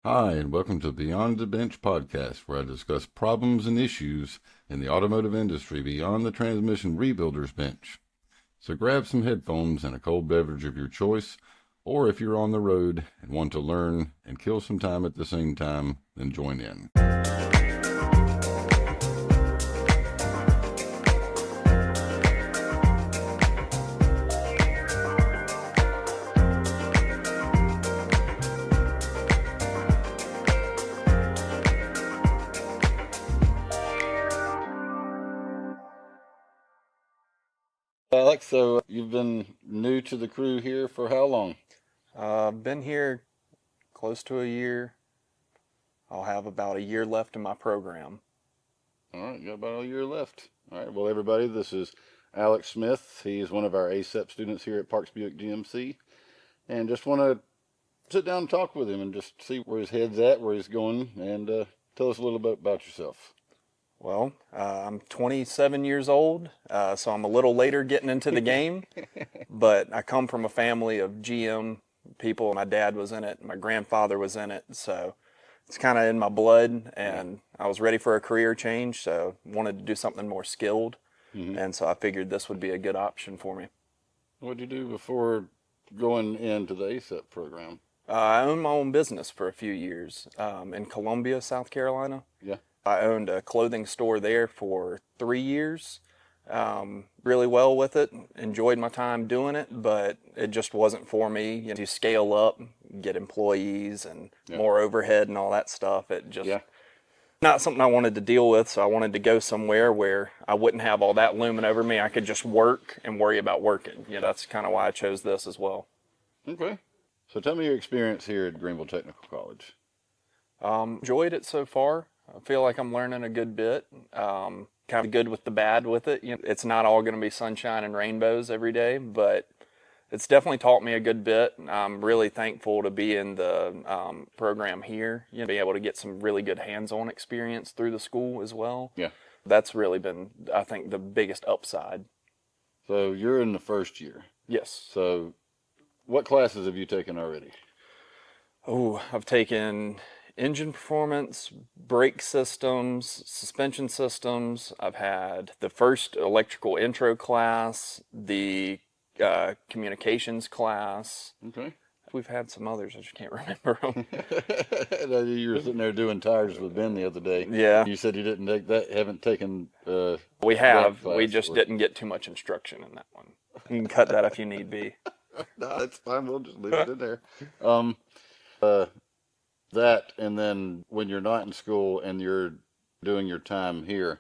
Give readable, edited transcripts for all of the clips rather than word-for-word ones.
Hi, and welcome to Beyond the Bench podcast, where I discuss problems and issues in the automotive industry beyond the transmission rebuilder's bench. So grab some headphones and a cold beverage of your choice, or if you're on the road and want to learn and kill some time at the same time, then join in. Alex, so you've been new to the crew here for how long? I've been here close to a year. I'll have about a year left in my program. All right, got about a year left. All right, well, everybody, this is Alex Smith. He's one of our ASEP students here at Parks Buick GMC, and just want to sit down and talk with him and just see where his head's at, where he's going, and tell us a little bit about yourself. Well, I'm 27 years old, so I'm a little later getting into the game, but I come from a family of GM people. My dad was in it, my grandfather was in it, so it's kind of in my blood, and I was ready for a career change, so wanted to do something more skilled, and so I figured this would be a good option for me. What did you do before going into the ASEP program? I owned my own business for a few years in Columbia, South Carolina. Yeah. I owned a clothing store there for 3 years. Really well with it. Enjoyed my time doing it, but it just wasn't for me. To scale up, get employees and more overhead and all that stuff. It just not something I wanted to deal with. So I wanted to go somewhere where I wouldn't have all that looming over me. I could just work and worry about working. That's kind of why I chose this as well. Okay. So tell me your experience here at Greenville Technical College. Enjoyed it so far. I feel like I'm learning a good bit. Kind of good with the bad with it. It's not all going to be sunshine and rainbows every day, but it's definitely taught me a good bit. I'm really thankful to be in the program here. Be able to get some really good hands-on experience through the school as well. Yeah. That's really been, I think, the biggest upside. So you're in the first year. Yes. So what classes have you taken already? Oh, I've taken engine performance, brake systems, suspension systems. I've had the first electrical intro class, the communications class. Okay. We've had some others, I just can't remember them. You were sitting there doing tires with Ben the other day. Yeah. You said you didn't take that, haven't taken We have. class We just didn't get too much instruction in that one. You can cut that if you need be. No, that's fine. We'll just leave it in there. That, and then when you're not in school and you're doing your time here,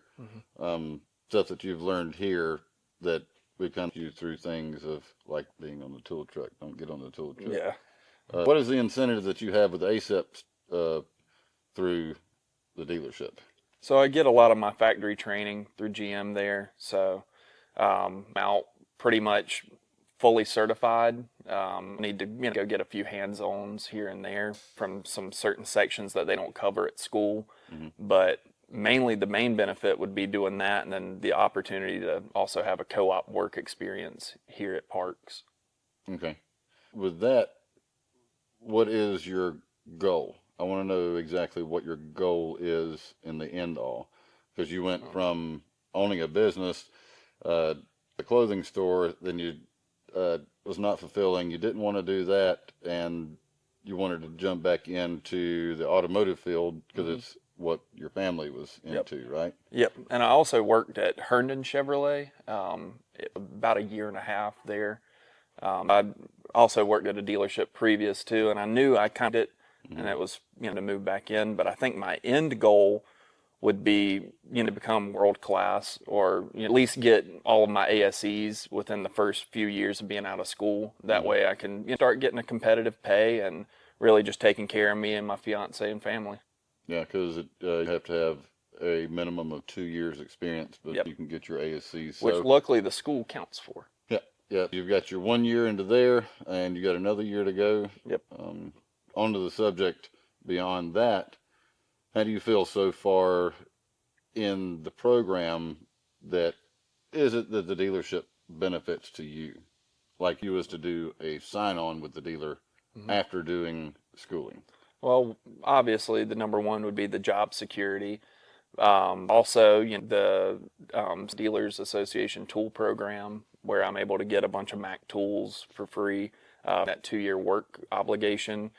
stuff that you've learned here that we kind of you through things of like being on the tool truck. Don't get on the tool truck. Yeah. What is the incentive that you have with ASEP through the dealership? So I get a lot of my factory training through GM there. So I'm out pretty much fully certified. Need to go get a few hands-ons here and there from some certain sections that they don't cover at school. But mainly the main benefit would be doing that, and then the opportunity to also have a co-op work experience here at Parks. Okay. With that, what is your goal? I want to know exactly what your goal is in the end all, because you went from owning a business, a clothing store, then you was not fulfilling. You didn't want to do that, and you wanted to jump back into the automotive field because it's what your family was into, right? Yep. And I also worked at Herndon Chevrolet about a year and a half there. I also worked at a dealership previous to, and I knew I kind of did, and it was to move back in. But I think my end goal would be to become world class, or at least get all of my ASEs within the first few years of being out of school. That way I can start getting a competitive pay and really just taking care of me and my fiance and family. Yeah, because you have to have a minimum of 2 years experience, but you can get your ASCs. So, which luckily the school counts for. Yeah. You've got your 1 year into there, and you got another year to go. Yep. Onto the subject beyond that, how do you feel so far in the program? That is it that the dealership benefits to you, like you was to do a sign-on with the dealer after doing schooling? Well, obviously, the number one would be the job security. Also, the Dealers Association tool program, where I'm able to get a bunch of Mac tools for free, that 2-year work obligation.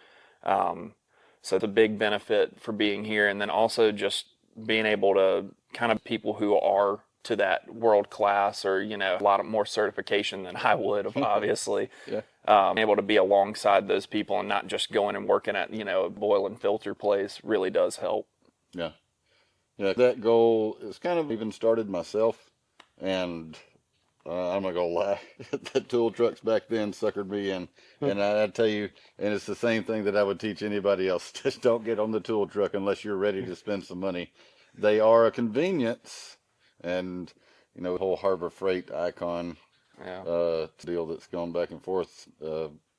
Um, so it's a big benefit for being here. And then also just being able to kind of people who are to that world class or, a lot of more certification than I would have, obviously. Yeah. Able to be alongside those people and not just going and working at, a boil and filter place really does help. Yeah. Yeah. That goal is kind of even started myself, and I'm not gonna lie, the tool trucks back then suckered me in, and I tell you, and it's the same thing that I would teach anybody else. Just don't get on the tool truck unless you're ready to spend some money. They are a convenience, and the whole Harbor Freight Icon Yeah. deal that's gone back and forth.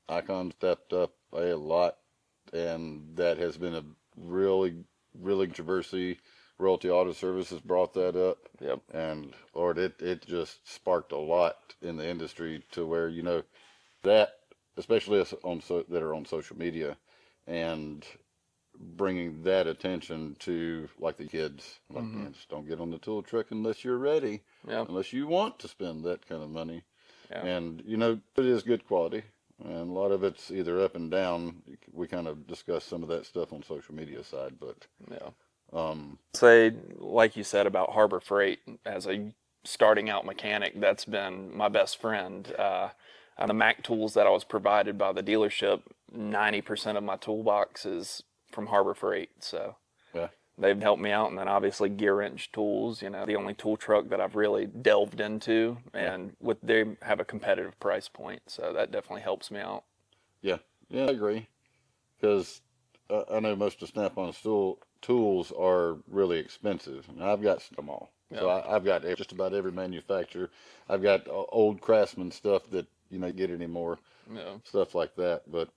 Icon stepped up a lot, and that has been a really, really controversy. Royalty Auto Services brought that up, Yep. and Lord, it just sparked a lot in the industry to where that, especially us that are on social media, and bringing that attention to like the kids, like Mm-hmm. man, just don't get on the tool truck unless you're ready, Yep. unless you want to spend that kind of money. Yeah. And it is good quality, and a lot of it's either up and down. We kind of discuss some of that stuff on social media side, but Yeah. um, Say, like you said about Harbor Freight, as a starting out mechanic, that's been my best friend. The Mac tools that I was provided by the dealership, 90% of my toolbox is from Harbor Freight. So yeah, they've helped me out. And then obviously Gear Wrench tools, the only tool truck that I've really delved into. yeah, And they have a competitive price point. So that definitely helps me out. yeah, yeah. I agree because I know most of Snap-on tools are really expensive, and I've got them all. So Yeah. I've got just about every manufacturer. I've got old Craftsman stuff that get anymore, Yeah. stuff like that. But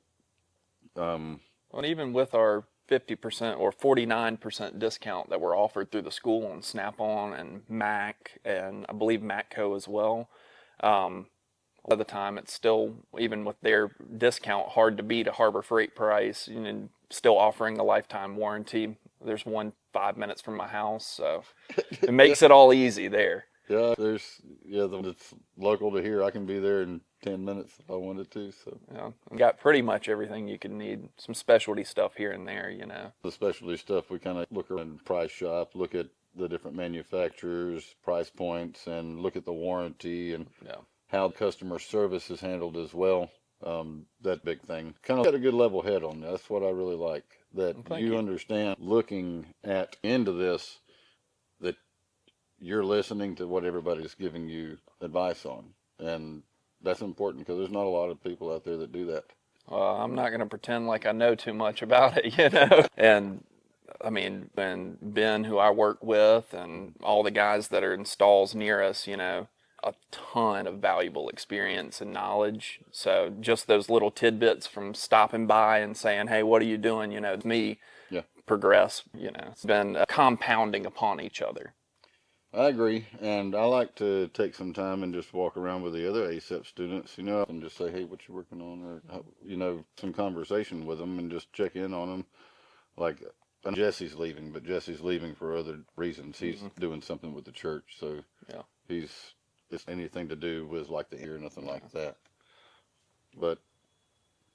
um, Well, even with our 50% or 49% discount that we're offered through the school on Snap-on and Mac and I believe Matco as well, a lot of the time it's still, even with their discount, hard to beat a Harbor Freight price and still offering a lifetime warranty. There's one 5 minutes from my house, so it yeah, makes it all easy there. yeah. The one that's local to here. I can be there in 10 minutes if I wanted to. So Got pretty much everything you can need. Some specialty stuff here and there. the specialty stuff, we kind of look around price shop, look at the different manufacturers, price points, and look at the warranty and Yeah. how customer service is handled as well. That big thing. Kind of got a good level head on that. That's what I really like. That Well, thank you you. understand looking at into this, that you're listening to what everybody's giving you advice on. And that's important because there's not a lot of people out there that do that. I'm not going to pretend like I know too much about it. And I mean, when Ben, who I work with, and all the guys that are in stalls near us, a ton of valuable experience and knowledge. So just those little tidbits from stopping by and saying, "Hey, what are you doing?" Me Yeah, progress. It's been compounding upon each other. I agree. And I like to take some time and just walk around with the other ASEP students, and just say, hey, what you working on? Or, some conversation with them and just check in on them. Like, I know Jesse's leaving, but Jesse's leaving for other reasons. He's Hmm. doing something with the church, so Yeah. it's anything to do with like the ear, nothing like that. But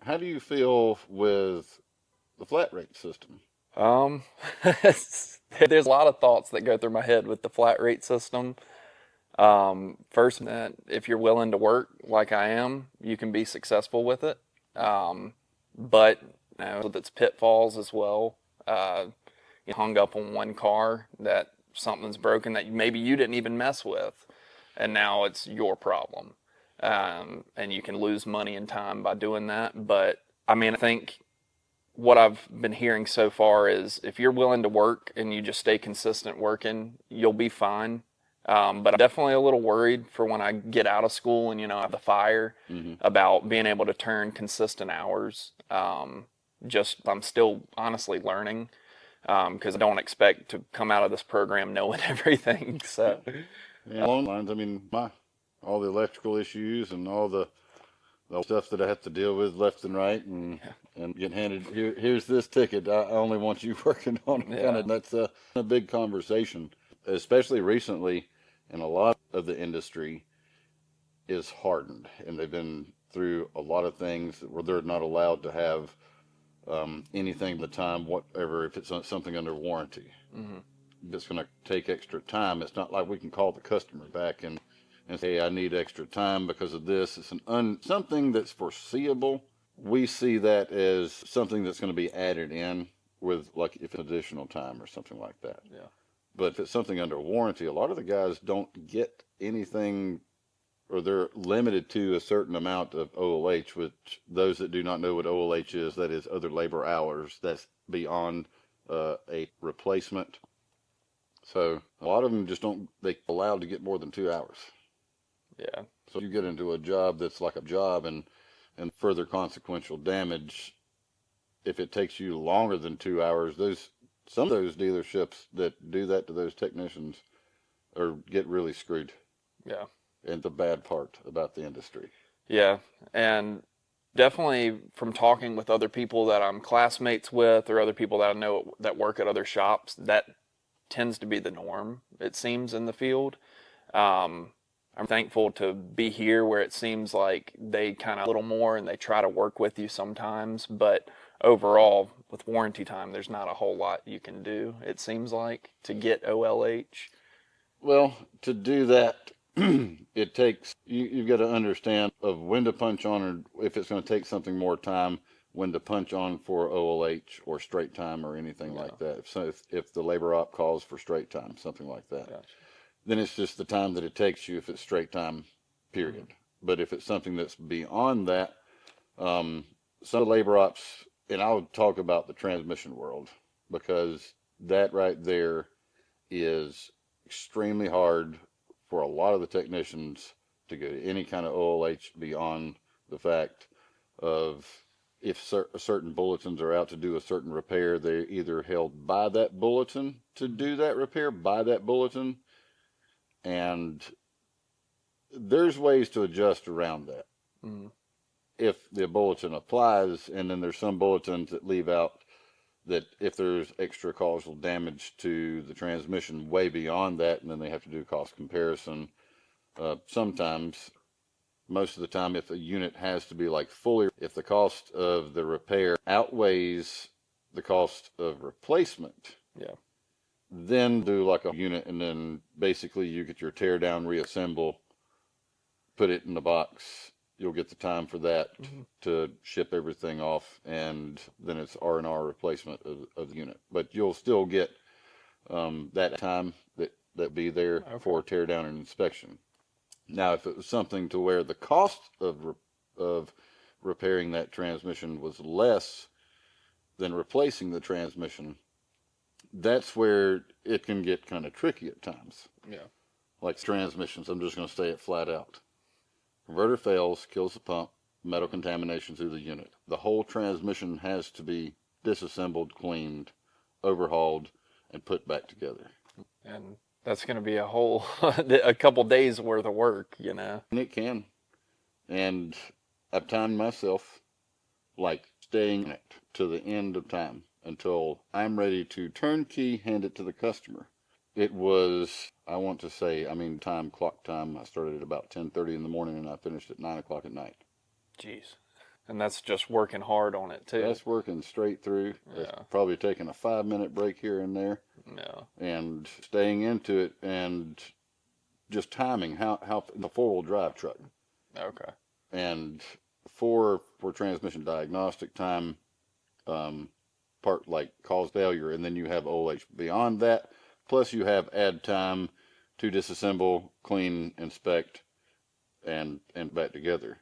how do you feel with the flat rate system? Um, there's a lot of thoughts that go through my head with the flat rate system. First, that if you're willing to work like I am, you can be successful with it. But with its pitfalls as well. You hung up on one car that something's broken that maybe you didn't even mess with, and now it's your problem. And you can lose money and time by doing that. But I mean, I think what I've been hearing so far is if you're willing to work and you just stay consistent working, you'll be fine. But I'm definitely a little worried for when I get out of school and, I have the fire Mm-hmm. about being able to turn consistent hours. I'm still honestly learning because I don't expect to come out of this program knowing everything. So, Yeah, along the lines, I mean, all the electrical issues and all the the stuff that I have to deal with left and right, and get handed here's this ticket. I only want you working on it. Kind Yeah. of that's a big conversation, especially recently, and a lot of the industry is hardened, and they've been through a lot of things where they're not allowed to have anything at the time, whatever, if it's something under warranty. Hmm. It's going to take extra time. It's not like we can call the customer back and say, I need extra time because of this. It's something that's foreseeable. We see that as something that's going to be added in with, like, if additional time or something like that. Yeah. But if it's something under warranty, a lot of the guys don't get anything, or they're limited to a certain amount of OLH, which those that do not know what OLH is, that is other labor hours. That's beyond a replacement. So a lot of them just don't, they allowed to get more than 2 hours. Yeah. So you get into a job that's like a job, and further consequential damage, if it takes you longer than 2 hours, some of those dealerships that do that to those technicians or get really screwed. Yeah. And the bad part about the industry. Yeah. And definitely from talking with other people that I'm classmates with or other people that I know that work at other shops, that tends to be the norm, it seems, in the field. I'm thankful to be here where it seems like they kind of a little more and they try to work with you sometimes, but overall, with warranty time, there's not a whole lot you can do, it seems like, to get OLH. Well, to do that, it takes, you've got to understand of when to punch on, or if it's going to take something more time, when to punch on for OLH or straight time or anything Yeah. like that. If the labor op calls for straight time, something like that, Gotcha. then it's just the time that it takes you if it's straight time, period. Mm-hmm. But if it's something that's beyond that, some of the labor ops, and I'll talk about the transmission world, because that right there is extremely hard for a lot of the technicians to go to any kind of OLH beyond the fact of if certain bulletins are out to do a certain repair, they're either held by that bulletin to do that repair by that bulletin, and there's ways to adjust around that. Mm-hmm. If the bulletin applies, and then there's some bulletins that leave out that if there's extra causal damage to the transmission way beyond that, and then they have to do cost comparison. Sometimes, most of the time, if a unit has to be like fully, if the cost of the repair outweighs the cost of replacement, Yeah. then do like a unit, and then basically you get your tear down, reassemble, put it in the box. You'll get the time for that to ship everything off, and then it's R&R replacement of the unit. But you'll still get that time that be there for tear down and inspection. Now, if it was something to where the cost of repairing that transmission was less than replacing the transmission, that's where it can get kind of tricky at times. Yeah. Like transmissions, I'm just going to say it flat out. Converter fails, kills the pump, metal contamination through the unit. The whole transmission has to be disassembled, cleaned, overhauled, and put back together. And that's going to be a whole, a couple days worth of work, you know. And it can. And I've timed myself like staying in it to the end of time until I'm ready to turnkey hand it to the customer. It was, I want to say, clock time. I started at about 10:30 in the morning and I finished at 9 o'clock at night. Jeez. And that's just working hard on it too. That's working straight through. Yeah. That's probably taking a 5-minute break here and there. Yeah. And staying into it and just timing how the 4-wheel drive truck. Okay. And for transmission diagnostic time, part like cause failure, and then you have OLH beyond that. Plus you have add time to disassemble, clean, inspect, and back together.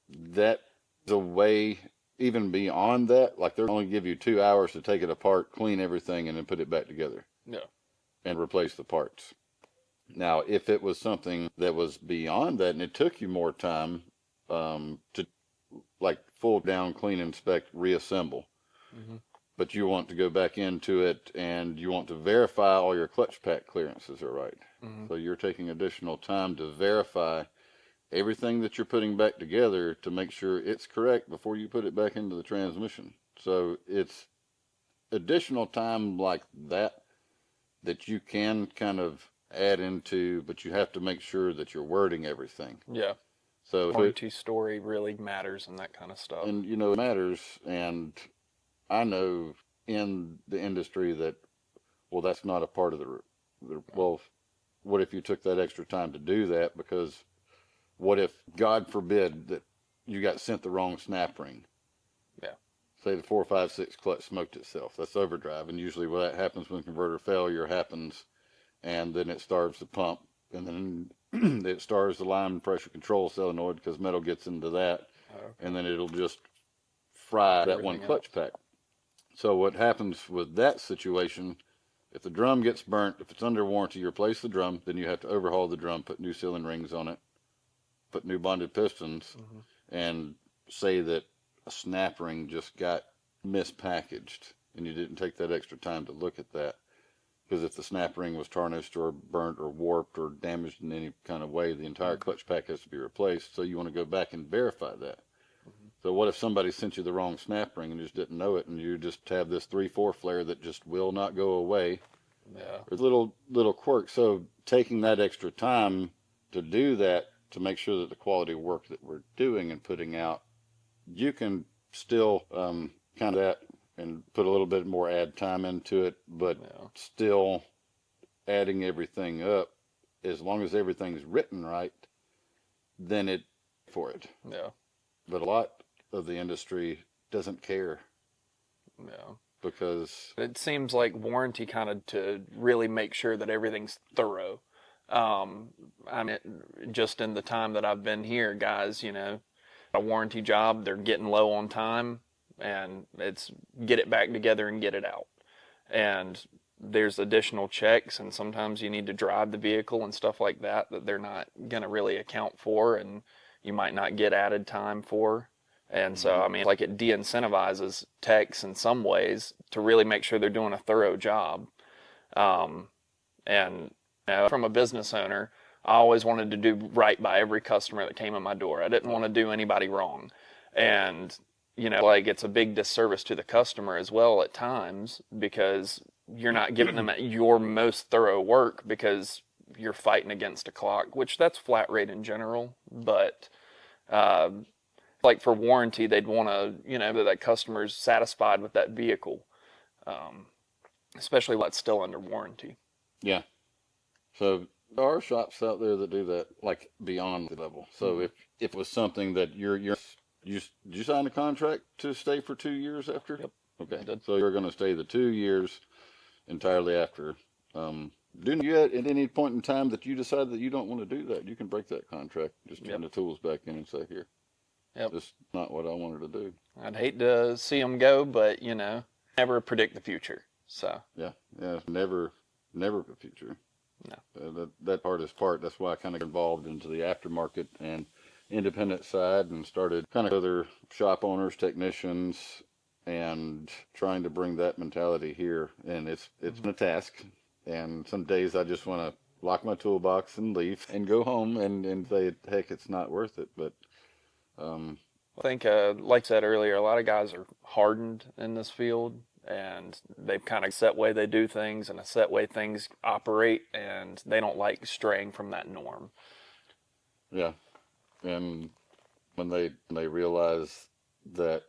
That is a way, even beyond that, like they're only give you 2 hours to take it apart, clean everything, and then put it back together. Yeah. And replace the parts. Now, if it was something that was beyond that and it took you more time to like full down, clean, inspect, reassemble, but you want to go back into it and you want to verify all your clutch pack clearances are right. So you're taking additional time to verify everything that you're putting back together to make sure it's correct before you put it back into the transmission. So it's additional time like that you can kind of add into, but you have to make sure that you're wording everything. Yeah. So Warranty story really matters and that kind of stuff. and it matters. And I know in the industry that, well, that's not a part of well, what if you took that extra time to do that? Because what if, God forbid, that you got sent the wrong snap ring? Yeah. Say the 456 clutch smoked itself. That's overdrive. And usually what that happens when converter failure happens, and then it starves the pump, and then it starves the line pressure control solenoid because metal gets into that, and then it'll just fry that one clutch pack. So what happens with that situation, if the drum gets burnt, if it's under warranty, you replace the drum, then you have to overhaul the drum, put new sealing rings on it, put new bonded pistons, and say that a snap ring just got mispackaged and you didn't take that extra time to look at that. Because if the snap ring was tarnished or burnt or warped or damaged in any kind of way, the entire clutch pack has to be replaced. So you want to go back and verify that. So what if somebody sent you the wrong snap ring and you just didn't know it, and you just have this 3/4 flare that just will not go away? Yeah. There's little quirks. So taking that extra time to do that, to make sure that the quality work that we're doing and putting out, you can still kind of that and put a little bit more add time into it, but still adding everything up, as long as everything's written right, then it for it. Yeah. But a lot of the industry doesn't care. Yeah. Because it seems like warranty kind of to really make sure that everything's thorough. I mean, just in the time that I've been here, guys, a warranty job, they're getting low on time, and it's get it back together and get it out. And there's additional checks, and sometimes you need to drive the vehicle and stuff like that they're not going to really account for, and you might not get added time for. And so, I mean, like it de-incentivizes techs in some ways to really make sure they're doing a thorough job. And from a business owner, I always wanted to do right by every customer that came in my door. I didn't want to do anybody wrong. And, like it's a big disservice to the customer as well at times, because you're not giving them your most thorough work because you're fighting against a clock, which that's flat rate in general. But, like for warranty, they'd want to, that customer's satisfied with that vehicle, especially while it's still under warranty. Yeah. So there are shops out there that do that, like beyond the level. So if it was something that you sign a contract to stay for 2 years after? Yep. Okay. So you're going to stay the 2 years entirely after. Do you at any point in time that you decide that you don't want to do that, you can break that contract, just turn the tools back in and say, here. Yep. That's not what I wanted to do. I'd hate to see them go, but never predict the future. So yeah, never the future. No, that hardest part. That's why I kind of got involved into the aftermarket and independent side, and started kind of other shop owners, technicians, and trying to bring that mentality here. And it's been a task. And some days I just want to lock my toolbox and leave and go home and say, heck, it's not worth it. But I think, like I said earlier, a lot of guys are hardened in this field, and they've kind of set way they do things and a set way things operate, and they don't like straying from that norm. Yeah, and when they realize that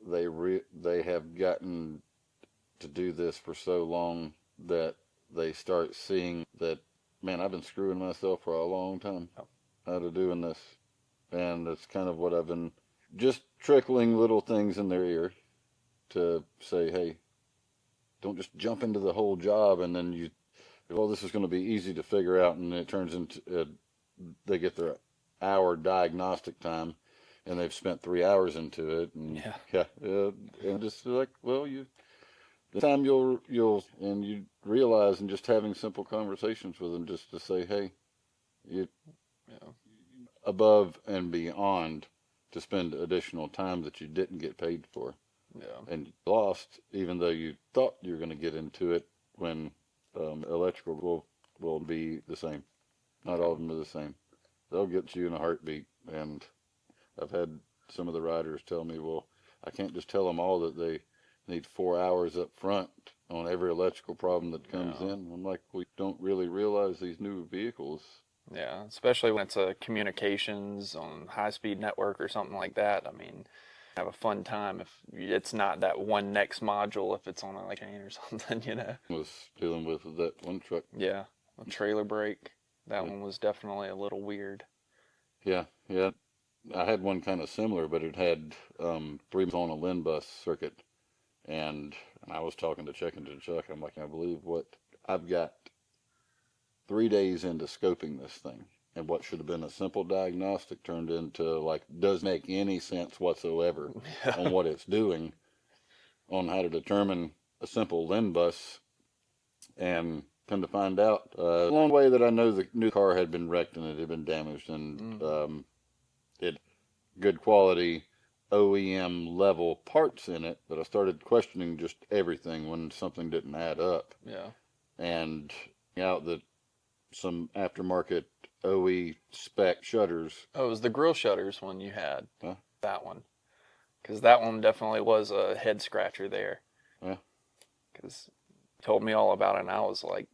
they have gotten to do this for so long, that they start seeing that, man, I've been screwing myself for a long time out of doing this. And that's kind of what I've been just trickling little things in their ear to say, hey, don't just jump into the whole job and then this is going to be easy to figure out, and it turns into they get their hour diagnostic time and they've spent 3 hours into it, and and just like, well, the time you'll and you realize, and just having simple conversations with them, just to say, hey, above and beyond to spend additional time that you didn't get paid for. Yeah. And lost, even though you thought you were going to get into it, when electrical will be the same. Not all of them are the same. they'll get you in a heartbeat. And I've had some of the riders tell me, well, I can't just tell them all that they need 4 hours up front on every electrical problem that comes in. No. I'm like, we don't really realize these new vehicles. Yeah, especially when it's a communications on high-speed network or something like that. I mean, have a fun time if it's not that one next module if it's on a like chain or something, you know. Was dealing with that one truck. Yeah, a trailer brake. That Yeah, one was definitely a little weird. yeah, yeah. I had one kind of similar, but it had three on a LIN bus circuit, and I was talking to Chuck. I'm like, I believe what I've got 3 days into scoping this thing, and what should have been a simple diagnostic turned into like does make any sense whatsoever on Yeah. what it's doing, on how to determine a simple LIN bus, and come to find out, along the way that I know the new car had been wrecked and it had been damaged, and Mm, it good quality OEM level parts in it, but I started questioning just everything when something didn't add up, yeah. and out that some aftermarket OE spec shutters. Oh, it was the grill shutters one you had. Huh? That one. Because that one definitely was a head scratcher there. Yeah, Because you told me all about it, and I was like,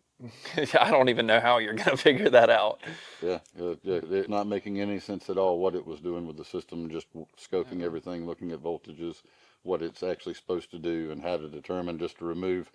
I don't even know how you're going to figure that out. yeah, yeah. It's not making any sense at all what it was doing with the system, just scoping Yeah. everything, looking at voltages, what it's actually supposed to do, and how to determine just to remove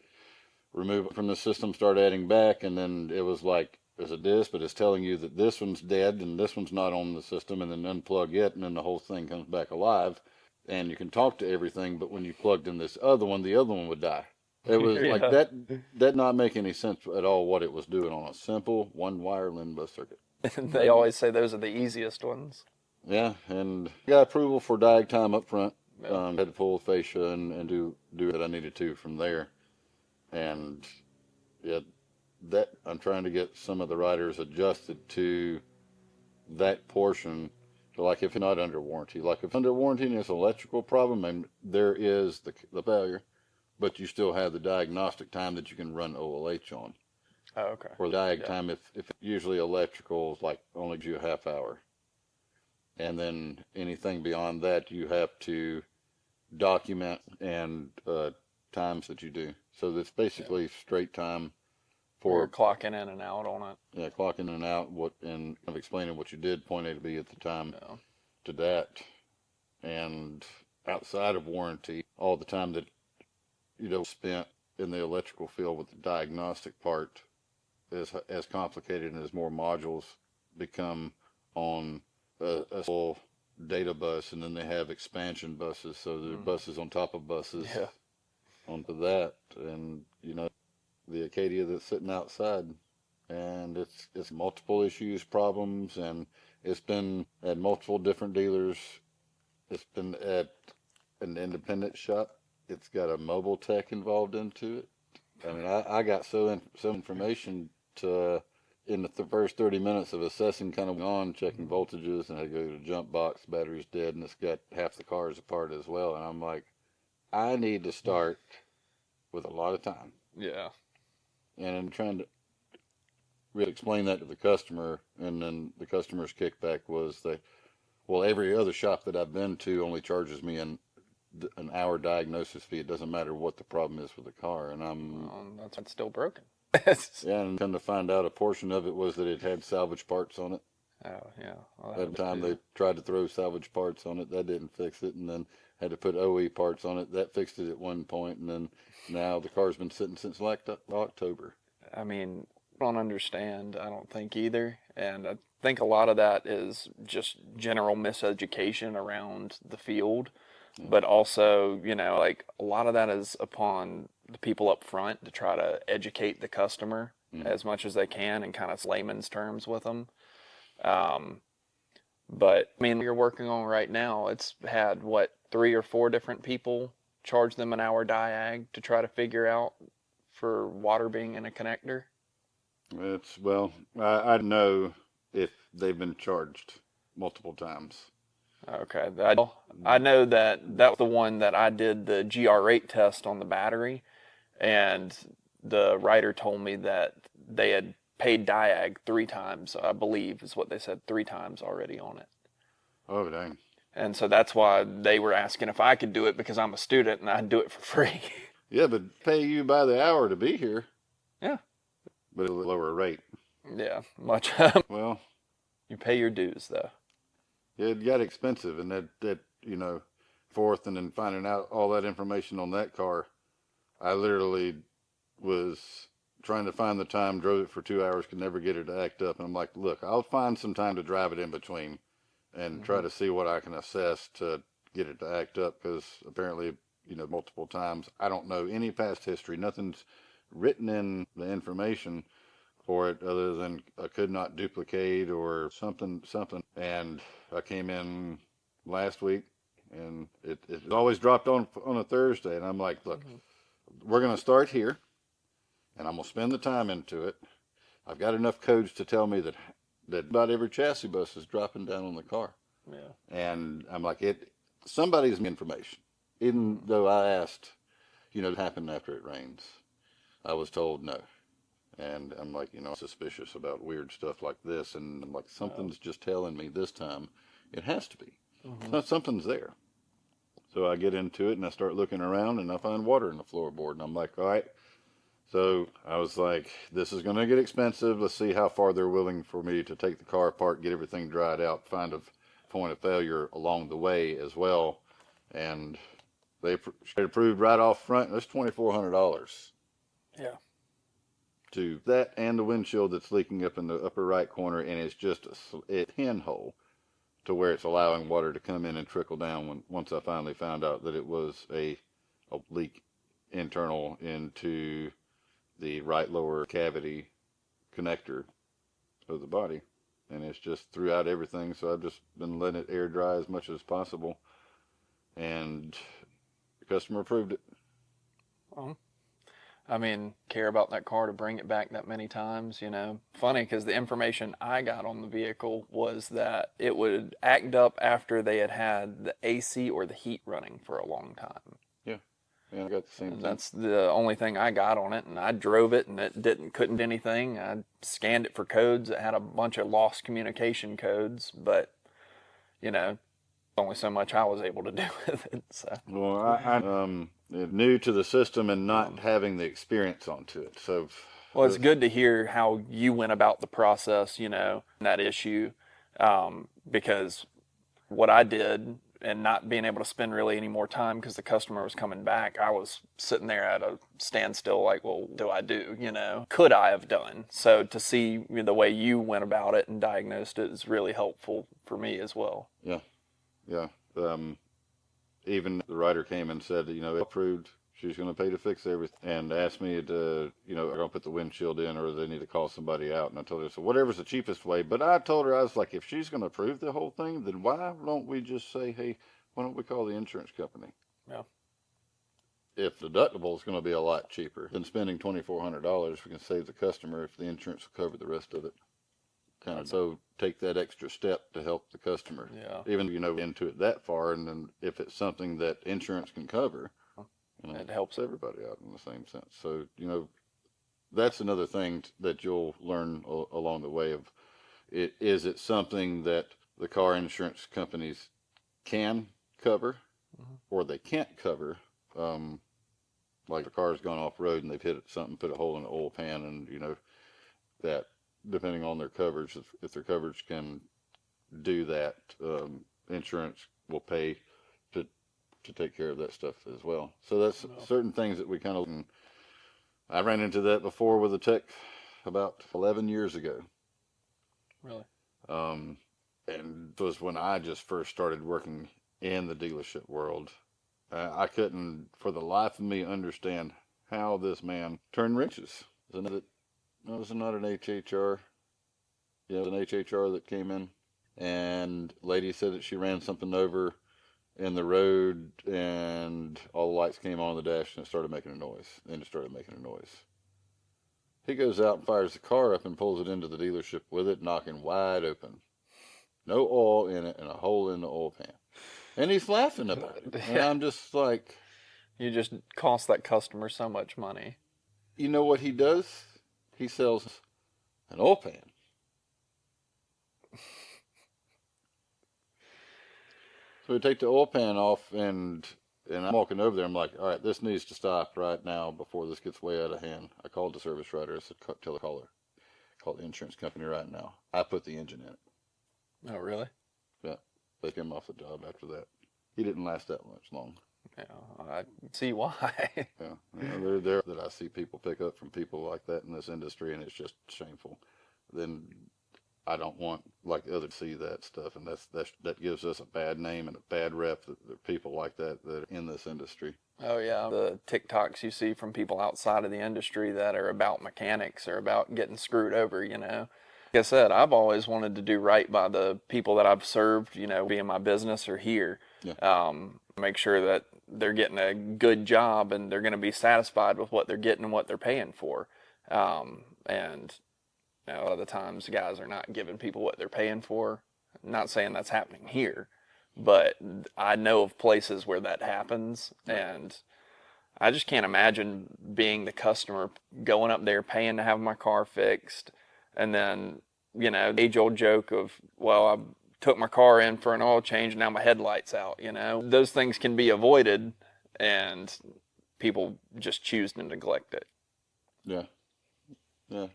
it from the system, start adding back, and then it was like there's a disc, but it's telling you that this one's dead and this one's not on the system, and then unplug it, and then the whole thing comes back alive, and you can talk to everything, but when you plugged in this other one, the other one would die. It was like Yeah. that. That not make any sense at all what it was doing on a simple one wire LIN bus circuit. They always say those are the easiest ones. Yeah, and got approval for diag time up front. Yeah. Had to pull the fascia and do what I needed to from there, and yeah, that I'm trying to get some of the riders adjusted to that portion. So like if it's not under warranty, like if under warranty and it's an electrical problem and there is the failure, but you still have the diagnostic time that you can run OLH on. Oh, okay. Or the diag Yeah. time, if usually electrical is like only gives you a half hour. And then anything beyond that, you have to document and times that you do. So that's Yeah. basically straight time Where you're for clocking in and out on it. clocking in and out, what and kind of explaining what you did, point A to B at the time Yeah. to that, and outside of warranty, all the time that spent in the electrical field with the diagnostic part is as complicated and as more modules become on a full data bus, and then they have expansion buses, so there are Mm. buses on top of buses Yeah. onto that, and the Acadia that's sitting outside, and it's multiple issues, problems, and it's been at multiple different dealers. It's been at an independent shop. It's got a mobile tech involved into it. I mean, I got some information to in the first 30 minutes of assessing, kind of on checking Mhm. voltages, and I go to jump box, battery's dead, and it's got half the cars apart as well. And I'm like, I need to start with a lot of time. Yeah. And I'm trying to really explain that to the customer, and then the customer's kickback was that, well, every other shop that I've been to only charges me an hour diagnosis fee. It doesn't matter what the problem is with the car, and That's why it's still broken. yeah, and come to find out, a portion of it was that it had salvage parts on it. Oh, yeah. Well, that At the happens time too. they tried to throw salvage parts on it, that didn't fix it, and then had to put OE parts on it. That fixed it at one point, and then now the car's been sitting since like October. I mean, I don't understand. I don't think either. And I think a lot of that is just general miseducation around the field. Yeah. But also, like a lot of that is upon the people up front to try to educate the customer Mm-hmm. as much as they can and kind of layman's terms with them. Um, but I mean, you're working on right now, it's had what, 3 or 4 different people charge them an hour diag to try to figure out for water being in a connector. It's well, I know if they've been charged multiple times. Okay, I know that that was the one that I did the GR8 test on the battery, and the writer told me that they had paid diag 3 times, I believe is what they said, 3 times already on it. Oh, dang. And so that's why they were asking if I could do it because I'm a student and I'd do it for free. Yeah, but pay you by the hour to be here, Yeah. but at a lower rate. Yeah, much. Well, You pay your dues though. it got expensive, and that fourth, and then finding out all that information on that car, I literally was trying to find the time, drove it for 2 hours, could never get it to act up. And I'm like, look, I'll find some time to drive it in between and try to see what I can assess to get it to act up, because apparently, multiple times, I don't know any past history. Nothing's written in the information for it other than I could not duplicate or something. And I came in last week, and it always dropped on a Thursday. And I'm like, look, we're going to start here, and I'm going to spend the time into it. I've got enough codes to tell me that about every chassis bus is dropping down on the car. Yeah. And I'm like, somebody's information. Even though I asked, what happened after it rains, I was told no. And I'm like, suspicious about weird stuff like this. And I'm like, something's just telling me this time it has to be. Something's there. So I get into it and I start looking around and I find water in the floorboard. And I'm like, all right. So I was like, this is going to get expensive. Let's see how far they're willing for me to take the car apart, get everything dried out, find a point of failure along the way as well. And they approved right off front. That's $2,400. Yeah. To that and the windshield that's leaking up in the upper right corner, and it's just a pinhole to where it's allowing water to come in and trickle down. Once I finally found out that it was a leak internal into the right lower cavity connector of the body, and it's just throughout everything. So I've just been letting it air dry as much as possible, and the customer approved it. Well, I mean, care about that car to bring it back that many times, Funny, because the information I got on the vehicle was that it would act up after they had the AC or the heat running for a long time. Yeah, I got the same And thing. that's the only thing I got on it, and I drove it, and it couldn't do anything. I scanned it for codes. It had a bunch of lost communication codes, but only so much I was able to do with it. So. Well, I'm new to the system and not having the experience onto it. So, well, it's good to hear how you went about the process, that issue, because what I did and not being able to spend really any more time because the customer was coming back, I was sitting there at a standstill like, well, what do I do? Could I have done? So to see the way you went about it and diagnosed it is really helpful for me as well. Yeah. Even the writer came and said, approved. She's going to pay to fix everything, and asked me to, are going to put the windshield in, or they need to call somebody out. And I told her, so whatever's the cheapest way. But I told her, I was like, if she's going to approve the whole thing, then why don't we just say, hey, why don't we call the insurance company? Yeah. If the deductible is going to be a lot cheaper than spending $2,400, we can save the customer if the insurance will cover the rest of it. So take that extra step to help the customer. Yeah. Even into it that far, and then if it's something that insurance can cover, it helps everybody out in the same sense. So that's another thing that you'll learn along the way of it. Is it something that the car insurance companies can cover, or they can't cover? Like the car's gone off road and they've hit something, put a hole in the oil pan, and that. Depending on their coverage, if their coverage can do that, insurance will pay to take care of that stuff as well. So that's certain things that we kind of. I ran into that before with a tech about 11 years ago. Really? And it was when I just first started working in the dealership world. I couldn't, for the life of me, understand how this man turned wrenches. No, it was not an HHR. Yeah, it was an HHR that came in, and lady said that she ran something over in the road, and all the lights came on the dash, and it started making a noise. He goes out and fires the car up and pulls it into the dealership with it, knocking wide open. No oil in it and a hole in the oil pan. And he's laughing about it. And I'm just like... You just cost that customer so much money. You know what he does? He sells An oil pan. So we take the oil pan off, and I'm walking over there. I'm like, all right, this needs to stop right now before this gets way out of hand. I called the service writer. I said, tell the caller, call the insurance company right now. I put the engine in it. Oh, really? Yeah, they came off the job after that. He didn't last that much long. Yeah, I see why. Yeah, they're that I see people pick up from people like that in this industry, and it's just shameful. Then I don't want like others to see that stuff, and that gives us a bad name and a bad rep. That people like that are in this industry. Oh yeah, the TikToks you see from people outside of the industry that are about mechanics or about getting screwed over, you know. Like I said, I've always wanted to do right by the people that I've served, you know, be in my business or here. Yeah. Make sure that they're getting a good job and they're going to be satisfied with what they're getting and what they're paying for. And you know, a lot of the times guys are not giving people what they're paying for. I'm not saying that's happening here, but I know of places where that happens, and I just can't imagine being the customer going up there paying to have my car fixed, and then, you know, the age-old joke of, well, I took my car in for an oil change and now my headlight's out, you know. Those things can be avoided, and people just choose to neglect it. Yeah. Yeah.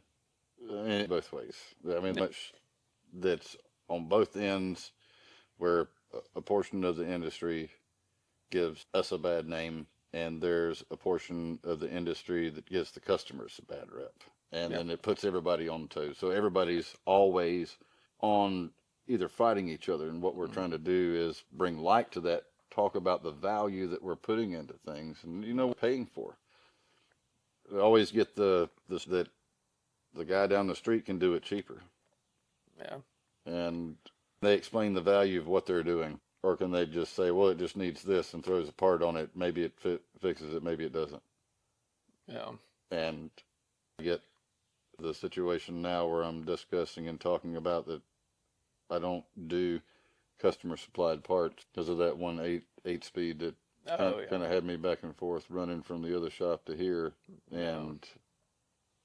I mean, both ways. I mean, much that's on both ends where a portion of the industry gives us a bad name, and there's a portion of the industry that gives the customers a bad rep. And then it puts everybody on toes. So everybody's always on either fighting each other. And what we're trying to do is bring light to that, talk about the value that we're putting into things and, you know, paying for. We always get that the guy down the street can do it cheaper. Yeah. And they explain the value of what they're doing. Or can they just say, well, it just needs this and throws a part on it. Maybe it fixes it, maybe it doesn't. Yeah. And I get the situation now where I'm discussing and talking about that I don't do customer supplied parts because of that 1.8 speed that kind of had me back and forth running from the other shop to here. And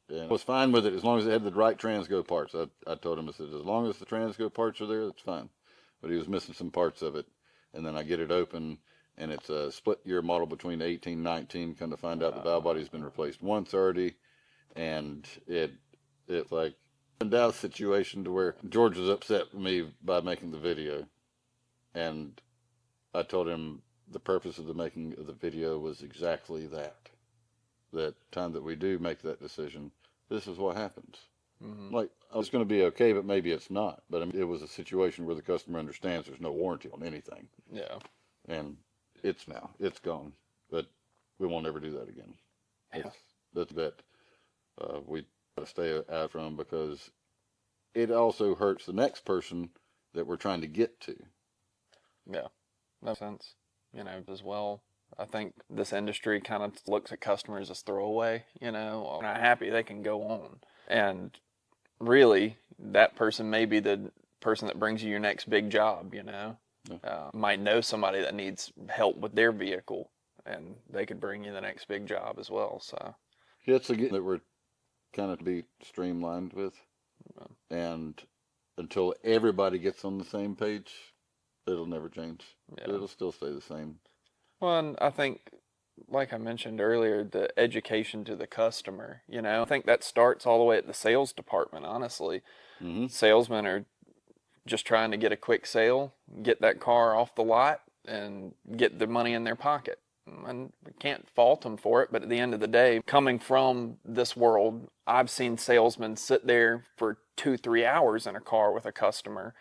I was fine with it as long as it had the right Transgo parts. I told him, I said, as long as the Transgo parts are there, that's fine. But he was missing some parts of it. And then I get it open, and it's a split year model between 18 and 19. Come to find out the valve body's been replaced once already. And it's like a down situation to where George was upset with me by making the video. And I told him the purpose of the making of the video was exactly that. That time that we do make that decision, this is what happens. Mm-hmm. Like, I was going to be okay, but maybe it's not. But I mean, it was a situation where the customer understands there's no warranty on anything. Yeah. And it's gone. But we won't ever do that again. Yeah. That's that we got to stay out from, because it also hurts the next person that we're trying to get to. Yeah, makes sense. You know, as well, I think this industry kind of looks at customers as throwaway, you know, not happy, they can go on. And really, that person may be the person that brings you your next big job, you know. Might know somebody that needs help with their vehicle, and they could bring you the next big job as well. So it's a game that we're kind of to be streamlined with. And until everybody gets on the same page, it'll never change. Yeah. It'll still stay the same. Well, and I think, like I mentioned earlier, the education to the customer, you know, I think that starts all the way at the sales department, honestly. Mm-hmm. Salesmen are just trying to get a quick sale, get that car off the lot, and get the money in their pocket. And we can't fault them for it, but at the end of the day, coming from this world, I've seen salesmen sit there for 2-3 hours in a car with a customer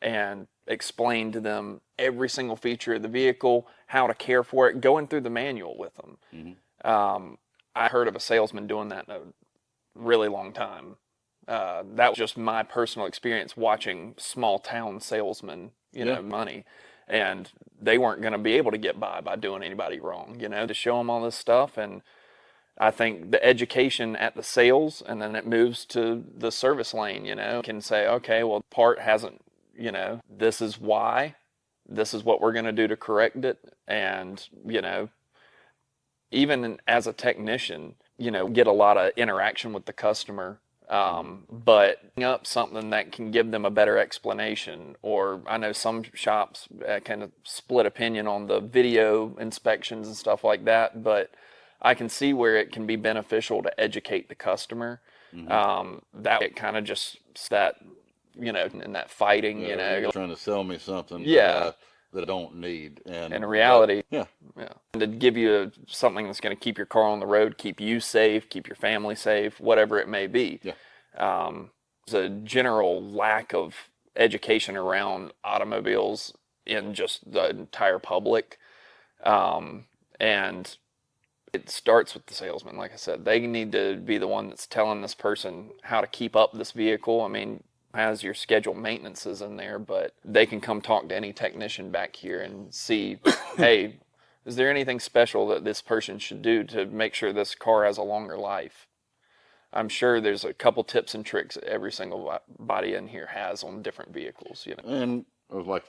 and explain to them every single feature of the vehicle, how to care for it, going through the manual with them. Mm-hmm. I heard of a salesman doing that in a really long time. That was just my personal experience watching small town salesmen, you know, money. And they weren't going to be able to get by doing anybody wrong, you know, to show them all this stuff. And I think the education at the sales, and then it moves to the service lane, you know, can say, okay, well, part hasn't, you know, this is why, this is what we're going to do to correct it. And, you know, even as a technician, you know, get a lot of interaction with the customer. But up something that can give them a better explanation, or I know some shops kind of split opinion on the video inspections and stuff like that, but I can see where it can be beneficial to educate the customer. That it kind of just that, in that fighting, Yeah, you're trying to sell me something yeah. that I don't need, In and that, reality, yeah, yeah, and to give you something that's going to keep your car on the road, keep you safe, keep your family safe, whatever it may be. yeah, There's a general lack of education around automobiles in just the entire public. And it starts with the salesman. Like I said, they need to be the one that's telling this person how to keep up this vehicle. I mean, has your scheduled maintenances in there, but they can come talk to any technician back here and see, hey, is there anything special that this person should do to make sure this car has a longer life? I'm sure there's a couple tips and tricks that every single body in here has on different vehicles, and it was like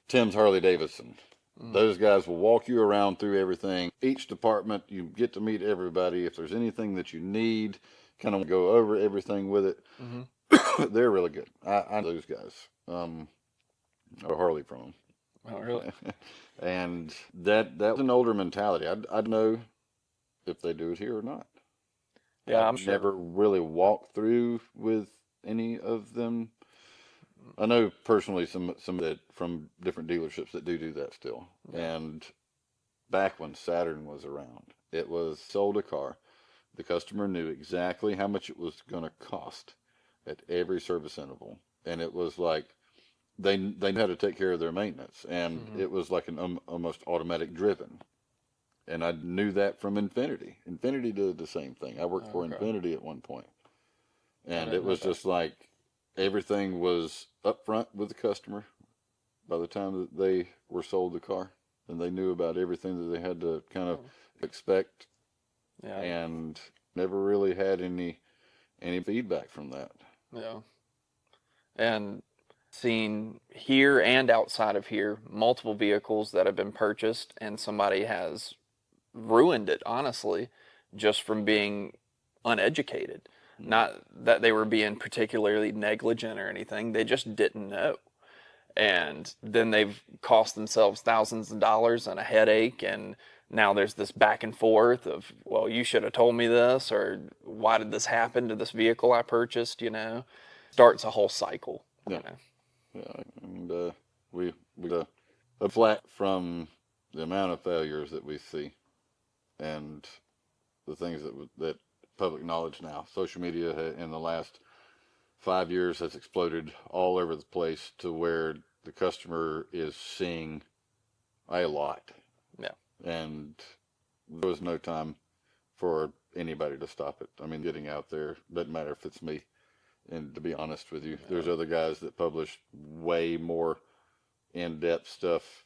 Tim's Harley Davidson. Mm. Those guys will walk you around through everything. Each department, you get to meet everybody. If there's anything that you need, kind of go over everything with it. Mm-hmm. They're really good. I know those guys. I got a Harley from them. Oh, really? And that was an older mentality. I'd know if they do it here or not. Yeah, I'm I've sure. never really walked through with any of them. I know personally some that from different dealerships that do that still. Yeah. And back when Saturn was around, it was sold a car. The customer knew exactly how much it was going to cost at every service interval, and it was like they knew how to take care of their maintenance, and Mm-hmm. it was like an almost automatic driven. And I knew that from Infinity. Infinity did the same thing. I worked for Okay. Infinity at one point, I and it didn't know was that. just like everything was up front with the customer by the time that they were sold the car, and they knew about everything that they had to kind of Oh, expect, yeah. and never really had any feedback from that. Yeah. And seen here and outside of here multiple vehicles that have been purchased and somebody has ruined it, honestly, just from being uneducated. Mm. Not that they were being particularly negligent or anything, they just didn't know. And then they've cost themselves thousands of dollars and a headache, and now there's this back and forth of, well, you should have told me this, or why did this happen to this vehicle I purchased. Starts a whole cycle you Yeah, know yeah, and we a flat from the amount of failures that we see and the things that public knowledge now. Social media in the last 5 years has exploded all over the place to where the customer is seeing a lot, yeah. and there was no time for anybody to stop it. I mean, getting out there doesn't matter if it's me. And to be honest with you, there's Yeah. other guys that publish way more in-depth stuff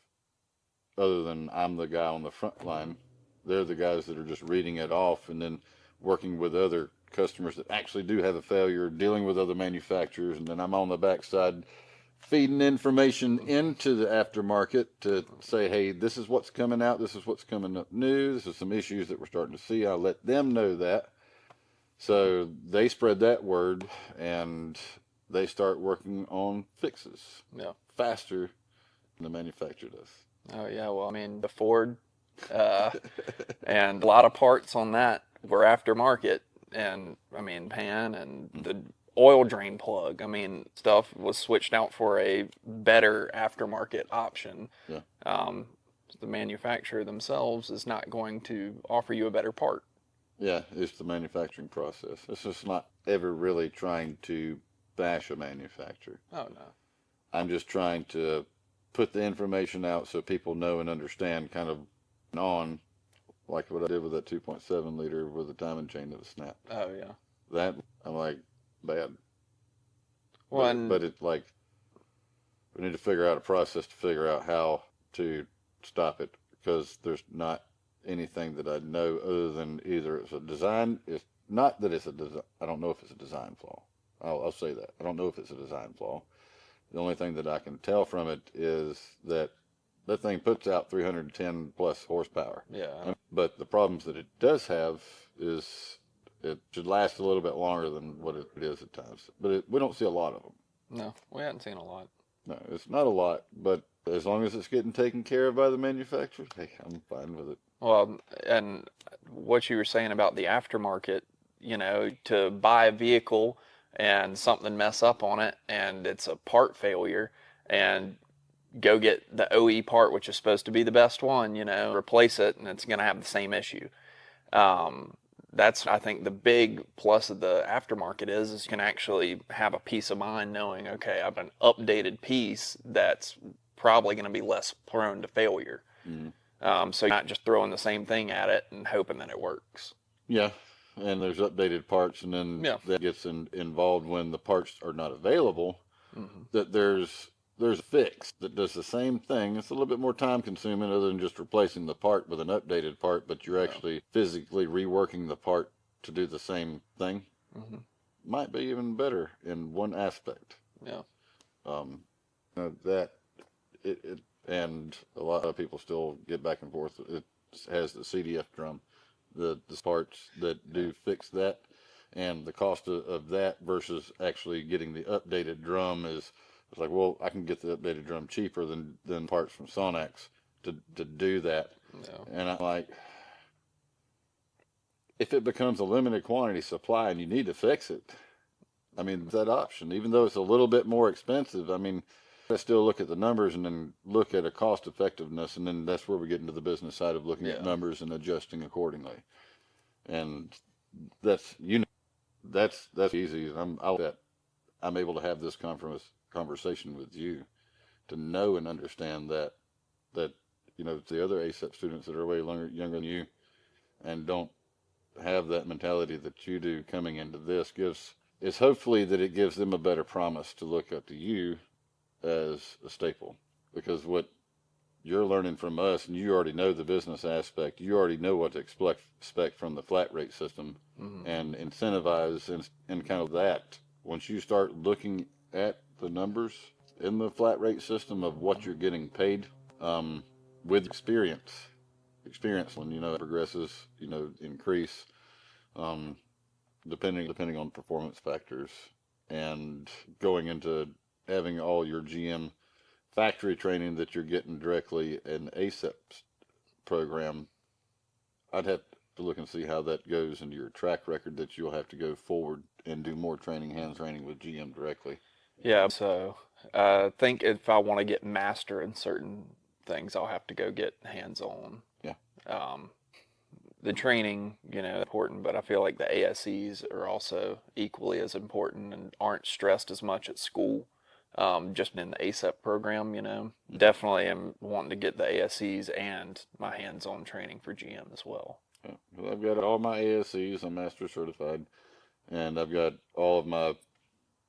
other than I'm the guy on the front line. They're the guys that are just reading it off and then working with other customers that actually do have a failure, dealing with other manufacturers, and then I'm on the backside feeding information into the aftermarket to say, hey, this is what's coming out, this is what's coming up new, this is some issues that we're starting to see. I'll let them know that. So they spread that word and they start working on fixes Yeah. faster than the manufacturer does. Oh yeah. Well, I mean, the Ford, uh, and a lot of parts on that were aftermarket, and I mean, pan and the oil drain plug. I mean, stuff was switched out for a better aftermarket option. Yeah. Um, the manufacturer themselves is not going to offer you a better part. Yeah, it's the manufacturing process. It's just not ever really trying to bash a manufacturer. Oh no. I'm just trying to put the information out so people know and understand kind of on, like what I did with that 2.7 liter with the timing chain that was snapped. Oh yeah. That, I'm like, bad. One. But it's like, we need to figure out a process to figure out how to stop it because there's not anything that I know other than either it's a design. It's not that it's a design. I don't know if it's a design flaw. I'll say that. I don't know if it's a design flaw. The only thing that I can tell from it is that that thing puts out 310 plus horsepower. Yeah. But the problems that it does have is it should last a little bit longer than what it is at times. But we don't see a lot of them. No, we hadn't seen a lot. No, it's not a lot, but as long as it's getting taken care of by the manufacturer, hey, I'm fine with it. Well, and what you were saying about the aftermarket, to buy a vehicle and something mess up on it and it's a part failure and go get the OE part, which is supposed to be the best one, replace it and it's going to have the same issue. That's, I think, the big plus of the aftermarket is you can actually have a peace of mind knowing, okay, I have an updated piece that's probably going to be less prone to failure. So you're not just throwing the same thing at it and hoping that it works. Yeah, and there's updated parts, and then that gets involved when the parts are not available. That there's a fix that does the same thing. It's a little bit more time consuming other than just replacing the part with an updated part, but you're actually physically reworking the part to do the same thing. Might be even better in one aspect. Yeah. That it and a lot of people still get back and forth. It has the CDF drum, the parts that do fix that, and the cost of that versus actually getting the updated drum is. It's like, well, I can get the updated drum cheaper than parts from Sonax to do that. Yeah. And I'm like, if it becomes a limited quantity supply and you need to fix it, I mean, that option, even though it's a little bit more expensive, I mean, I still look at the numbers and then look at a cost effectiveness, and then that's where we get into the business side of looking at numbers and adjusting accordingly. And that's easy. I'm able to have this conversation with you to know and understand that the other ASEP students that are way younger than you and don't have that mentality that you do coming into this is hopefully that it gives them a better promise to look up to you as a staple, because what you're learning from us, and you already know the business aspect, you already know what to expect from the flat rate system and incentivize and kind of that. Once you start looking at the numbers in the flat rate system of what you're getting paid, with experience when it progresses, increase, depending on performance factors, and going into having all your GM factory training that you're getting directly in ASEP program. I'd have to look and see how that goes into your track record, that you'll have to go forward and do more training, hands training with GM directly. Yeah, so I think if I want to get master in certain things, I'll have to go get hands-on. Yeah. The training, important, but I feel like the ASEs are also equally as important and aren't stressed as much at school. Just in the ASEP program, definitely am wanting to get the ASEs and my hands-on training for GM as well. Yeah. Well, I've got all my ASEs. I'm master certified, and I've got all of my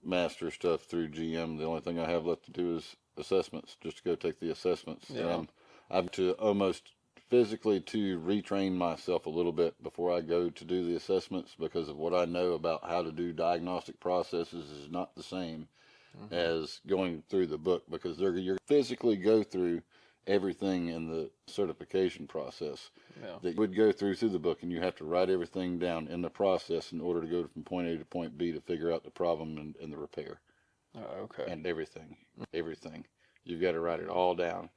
master stuff through GM. The only thing I have left to do is assessments, just to go take the assessments. Yeah. I've to almost physically to retrain myself a little bit before I go to do the assessments, because of what I know about how to do diagnostic processes is not the same as going through the book, because you're physically go through everything in the certification process that you would go through the book, and you have to write everything down in the process in order to go from point A to point B to figure out the problem and the repair. Oh, okay. And everything. You've got to write it all down.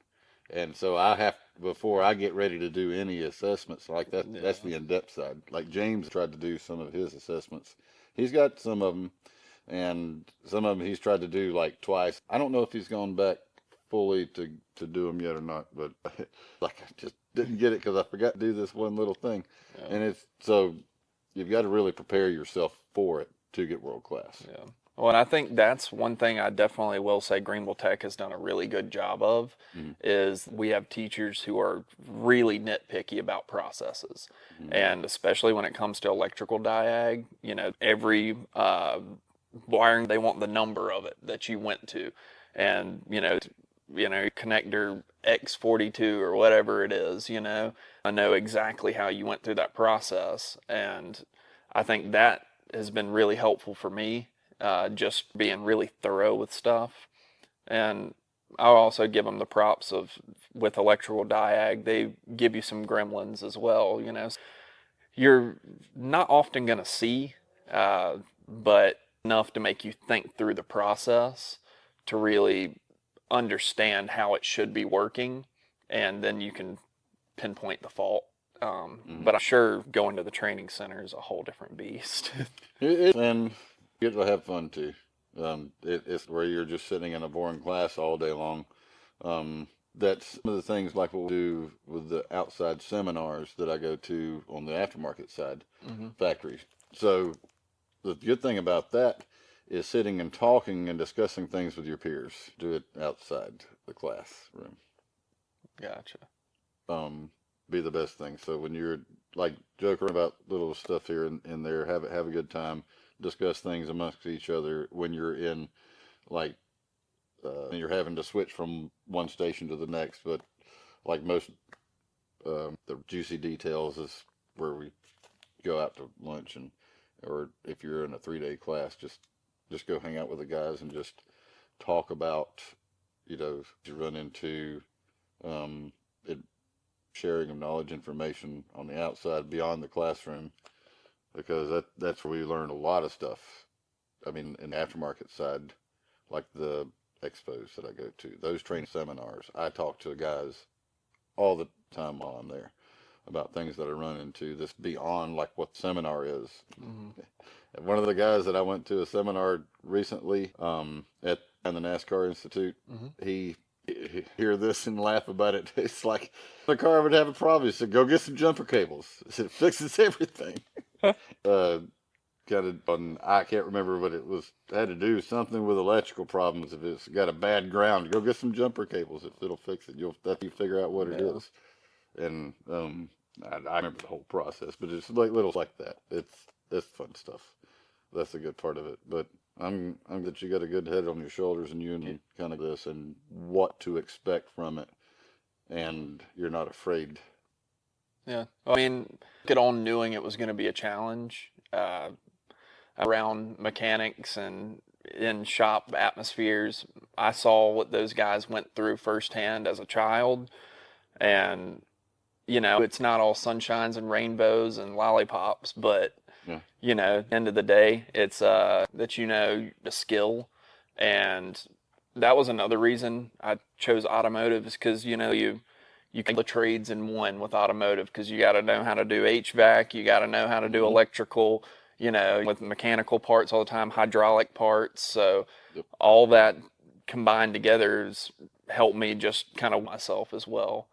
And so before I get ready to do any assessments like that, that's the in-depth side. Like James tried to do some of his assessments. He's got some of them, and some of them he's tried to do like twice. I don't know if he's gone back fully to do them yet or not, but like I just didn't get it because I forgot to do this one little thing. Yeah. And so you've got to really prepare yourself for it to get world class. Yeah. Well, and I think that's one thing I definitely will say Greenville Tech has done a really good job of, is we have teachers who are really nitpicky about processes. And especially when it comes to electrical diag, every wiring, they want the number of it that you went to. And, connector X42 or whatever it is, I know exactly how you went through that process. And I think that has been really helpful for me. Just being really thorough with stuff. And I'll also give them the props with electrical diag, they give you some gremlins as well, you're not often going to see, but enough to make you think through the process to really understand how it should be working, and then you can pinpoint the fault. Mm-hmm. But I'm sure going to the training center is a whole different beast. And you get to have fun too. It's where you're just sitting in a boring class all day long. That's some of the things like what we do with the outside seminars that I go to on the aftermarket side, Hmm. factories. So the good thing about that is sitting and talking and discussing things with your peers. Do it outside the classroom. Gotcha. Um, be the best thing. So when you're like joking about little stuff here and there, have a good time, discuss things amongst each other. When you're in like you're having to switch from one station to the next, but like most the juicy details is where we go out to lunch and or if you're in a 3 day class, just go hang out with the guys and just talk about you run into um, it, sharing of knowledge information on the outside beyond the classroom because that's where we learn a lot of stuff. I mean, in the aftermarket side, like the expos that I go to, those training seminars, I talk to guys all the time while I'm there about things that I run into this beyond like what the seminar is. Hmm. And one of the guys that I went to a seminar recently at the NASCAR Institute, Hmm. he hear this and laugh about it. It's like the car would have a problem. He said, "Go get some jumper cables." He said, "It fixes everything." uh, Kind of on I can't remember what it was. It had to do something with electrical problems. If it's got a bad ground, go get some jumper cables. It'll fix it. You'll that you figure out what it Yeah. is. And I remember the whole process, but it's like little like that. It's fun stuff. That's a good part of it. But I'm that you got a good head on your shoulders and you and kind of this and what to expect from it, and you're not afraid. Yeah. I mean, get on knowing it was going to be a challenge around mechanics and in shop atmospheres. I saw what those guys went through firsthand as a child, and it's not all sunshines and rainbows and lollipops, but Yeah. at the end of the day, it's that the skill, and that was another reason I chose automotive is because you can the trades in one with automotive because you got to know how to do HVAC, you got to know how to do Mm-hmm. electrical, with mechanical parts all the time, hydraulic parts. So Yep. all that combined together has helped me just kind of myself as well.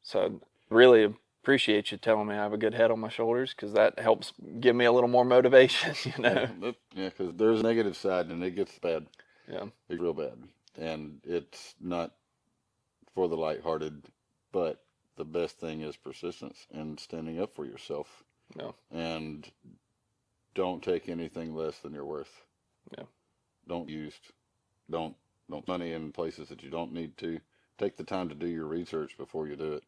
So really appreciate you telling me I have a good head on my shoulders because that helps give me a little more motivation, Yeah, because there's a negative side and it gets bad. Yeah. It's real bad, and it's not for the lighthearted. But the best thing is persistence and standing up for yourself, Yeah. and don't take anything less than you're worth. Yeah. Don't use, don't money in places that you don't need to. Take the time to do your research before you do it,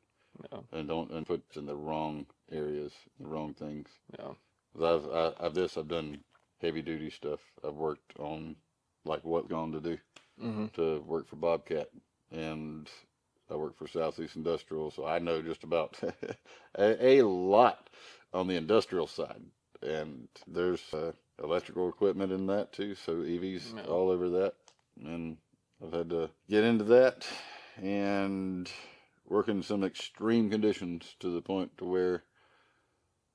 Yeah. and don't and put in the wrong areas, the wrong things. Yeah. 'Cause I've done heavy duty stuff. I've worked on like what gone to do Hmm. to work for Bobcat, and I work for Southeast Industrial, so I know just about a lot on the industrial side. And there's electrical equipment in that too, so EVs Yeah. all over that. And I've had to get into that and work in some extreme conditions to the point to where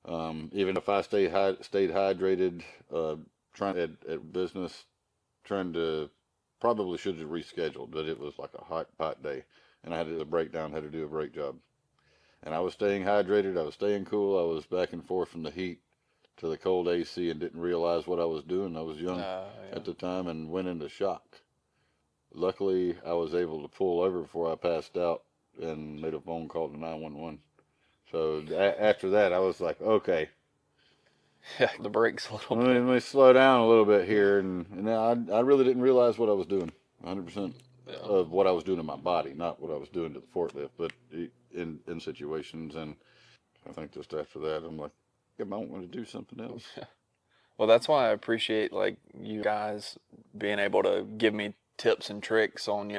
even if I stayed hydrated, trying at business, trying to probably should have rescheduled, but it was like a hot day, and I had a breakdown, had to do a brake job, and I was staying hydrated, I was staying cool, I was back and forth from the heat to the cold AC, and didn't realize what I was doing. I was young Yeah. at the time and went into shock. Luckily, I was able to pull over before I passed out and made a phone call to 911. So after that, I was like, okay, Yeah. The brakes a little let bit. me slow down a little bit here, and I really didn't realize what I was doing. 100% Yeah. of what I was doing to my body, not what I was doing to the forklift, but in situations. And I think just after that, I'm like, I might want to do something else. Well, that's why I appreciate like you guys being able to give me tips and tricks on,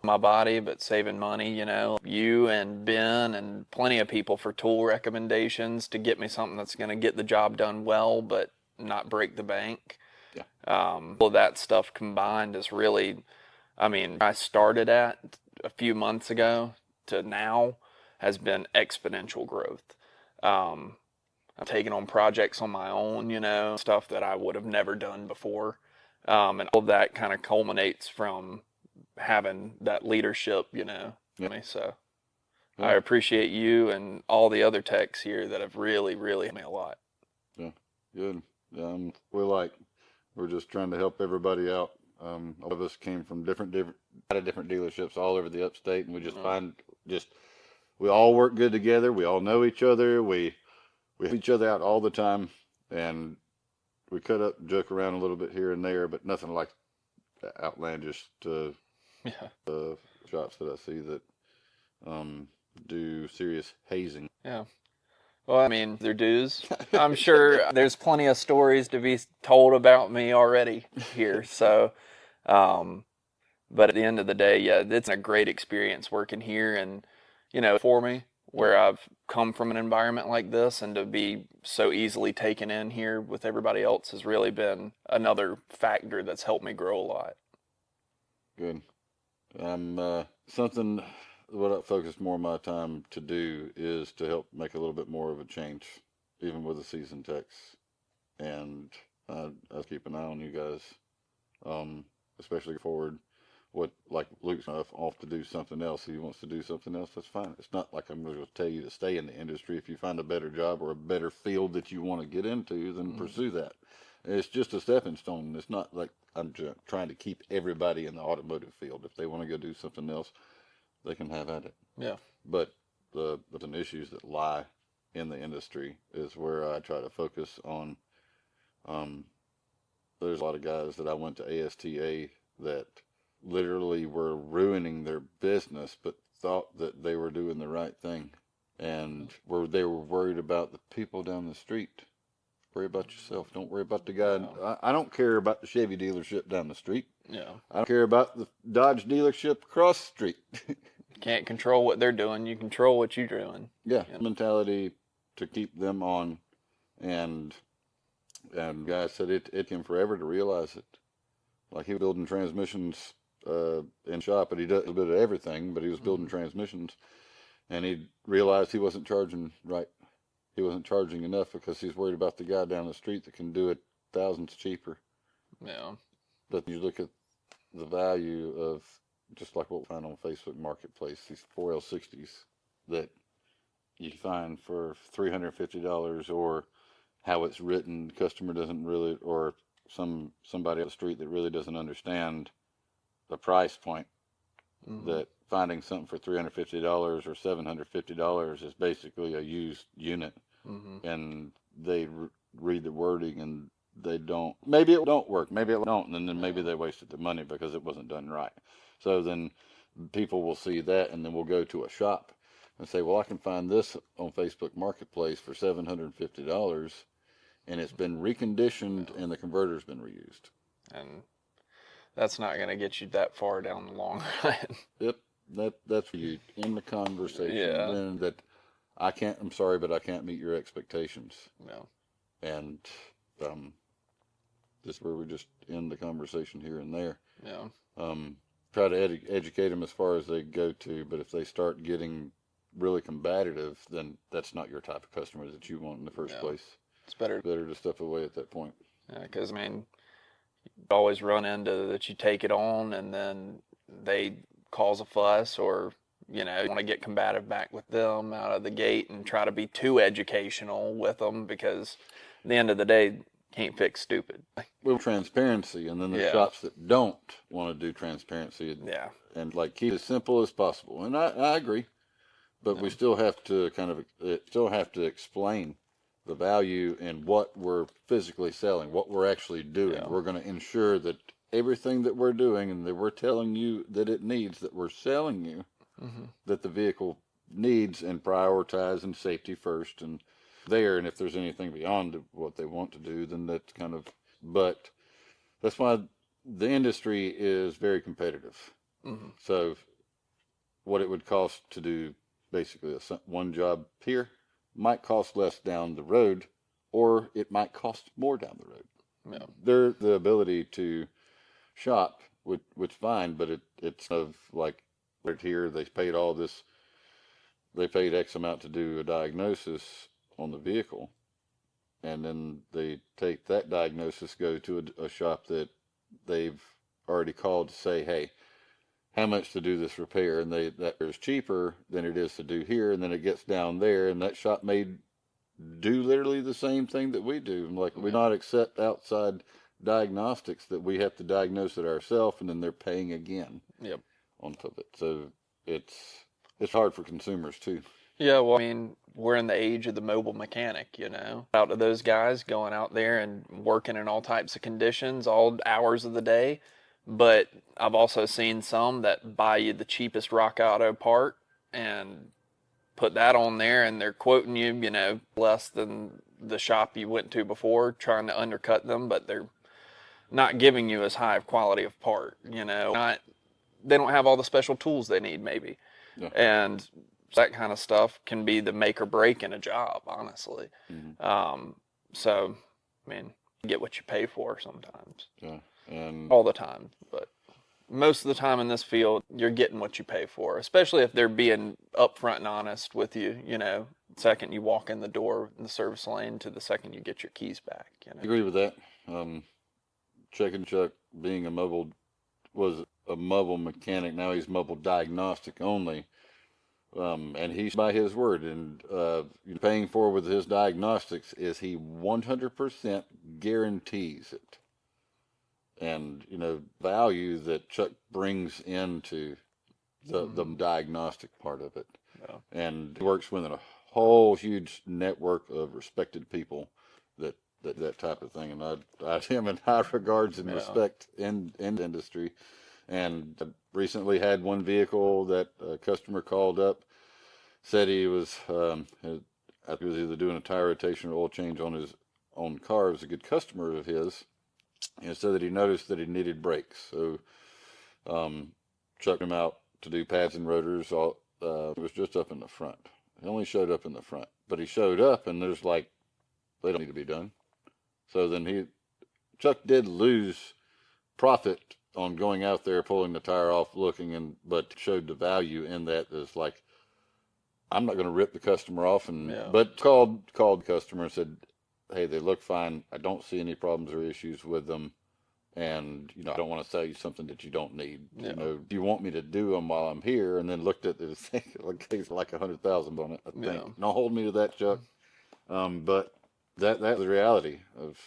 my body, but saving money, you and Ben and plenty of people for tool recommendations to get me something that's going to get the job done well, but not break the bank. Yeah. All of that stuff combined is really, I started at a few months ago to now has been exponential growth. I'm taking on projects on my own, stuff that I would have never done before. And all of that kind of culminates from having that leadership, Yeah. So I Yeah. appreciate you and all the other techs here that have really, really helped me a lot. Yeah. Good. We're just trying to help everybody out. All of us came from out of different dealerships all over the upstate, and we just just we all work good together. We all know each other. We help each other out all the time, and we cut up, joke around a little bit here and there, but nothing like outlandish Yeah. shops that I see that do serious hazing. Yeah. Well, their dues. I'm sure there's plenty of stories to be told about me already here. So, but at the end of the day, yeah, it's a great experience working here and, for me, where I've come from an environment like this and to be so easily taken in here with everybody else has really been another factor that's helped me grow a lot. Good. Something what I focus more of my time to do is to help make a little bit more of a change, even with the season techs. And I keep an eye on you guys, especially forward. What like Luke's off to do something else. He wants to do something else. That's fine. It's not like I'm going to tell you to stay in the industry. If you find a better job or a better field that you want to get into, then pursue that. It's just a stepping stone. It's not like I'm trying to keep everybody in the automotive field. If they want to go do something else, they can have at it. Yeah. But the issues that lie in the industry is where I try to focus on. There's a lot of guys that I went to ASTA that literally were ruining their business, but thought that they were doing the right thing, and they were worried about the people down the street. Worry about yourself. Don't worry about the guy. Yeah. I don't care about the Chevy dealership down the street. Yeah. I don't care about the Dodge dealership across the street. Can't control what they're doing. You control what you're doing. Yeah, mentality to keep them on, and guys said it took him forever to realize it. Like he was building transmissions in shop, but he does a bit of everything. But he was building transmissions, and he realized he wasn't charging right. He wasn't charging enough because he's worried about the guy down the street that can do it thousands cheaper. Yeah. But you look at the value of just like what we find on Facebook Marketplace, these 4L60s that you find for $350, or how it's written, customer doesn't really, or somebody on the street that really doesn't understand the price point. That finding something for $350 or $750 is basically a used unit, and they read the wording and they don't. Maybe it don't work. Maybe it don't, and then maybe they wasted the money because it wasn't done right. So then people will see that, and then we'll go to a shop and say, "Well, I can find this on Facebook Marketplace for $750, and it's been reconditioned, and the converter's been reused." And that's not going to get you that far down the long run. Yep, that's for you in the conversation. Yeah. Then that I'm sorry, but I can't meet your expectations. No. And this is where we just end the conversation here and there. Yeah. Try to educate them as far as they go to, but if they start getting really combative, then that's not your type of customer that you want in the first place. It's better to step away at that point. Yeah, because you always run into that you take it on and then they cause a fuss, or you want to get combative back with them out of the gate and try to be too educational with them, because at the end of the day, can't fix stupid. Well, transparency, and then there's shops that don't want to do transparency. Yeah. And like keep it as simple as possible. And I agree, but we still have to explain the value in what we're physically selling, what we're actually doing. Yeah. We're going to ensure that everything that we're doing and that we're telling you that it needs, that we're selling you, that the vehicle needs, and prioritize and safety first and there. And if there's anything beyond what they want to do, then that's but that's why the industry is very competitive. So what it would cost to do basically one job here might cost less down the road, or it might cost more down the road. Yeah. The ability to shop, which fine, but it's of like right here they paid all this, they paid X amount to do a diagnosis on the vehicle, and then they take that diagnosis, go to a shop that they've already called to say, hey, how much to do this repair, and that is cheaper than it is to do here, and then it gets down there, and that shop may do literally the same thing that we do. Like we Yeah. not accept outside diagnostics that we have to diagnose it ourselves, and then they're paying again Yep. on top of it. So it's it's hard for consumers too. Yeah, well, I mean, we're in the age of the mobile mechanic, Out to those guys going out there and working in all types of conditions, all hours of the day. But I've also seen some that buy you the cheapest rock auto part and put that on there, and they're quoting you, less than the shop you went to before, trying to undercut them, but they're not giving you as high of quality of part, Not, they don't have all the special tools they need, maybe. Yeah. And that kind of stuff can be the make or break in a job, honestly. So, I mean, you get what you pay for sometimes. Yeah. And All the time, but most of the time in this field, you're getting what you pay for, especially if they're being upfront and honest with you, second you walk in the door in the service lane to the second you get your keys back, I agree with that. Chuck and Chuck being was a mobile mechanic. Now he's mobile diagnostic only. And he's by his word, and paying for with his diagnostics is he 100% guarantees it. And value that Chuck brings into the diagnostic part of it. Yeah. And he works within a whole huge network of respected people that type of thing. And I have him in high regards and respect in the industry. And I recently had one vehicle that a customer called up, said he was I think he was either doing a tire rotation or oil change on his own car. It was a good customer of his, and said that he noticed that he needed brakes. So chucked him out to do pads and rotors. It was just up in the front. He only showed up in the front, but he showed up, and there's like they don't need to be done. So then Chuck did lose profit on going out there, pulling the tire off, looking, but showed the value in that as like, I'm not going to rip the customer off, but called the customer and said, hey, they look fine. I don't see any problems or issues with them. And, I don't want to sell you something that you don't need. Yeah. Do you want me to do them while I'm here? And then looked at it, it's like 100,000 on it, I think. Yeah. Don't hold me to that, Chuck. But that's the reality of.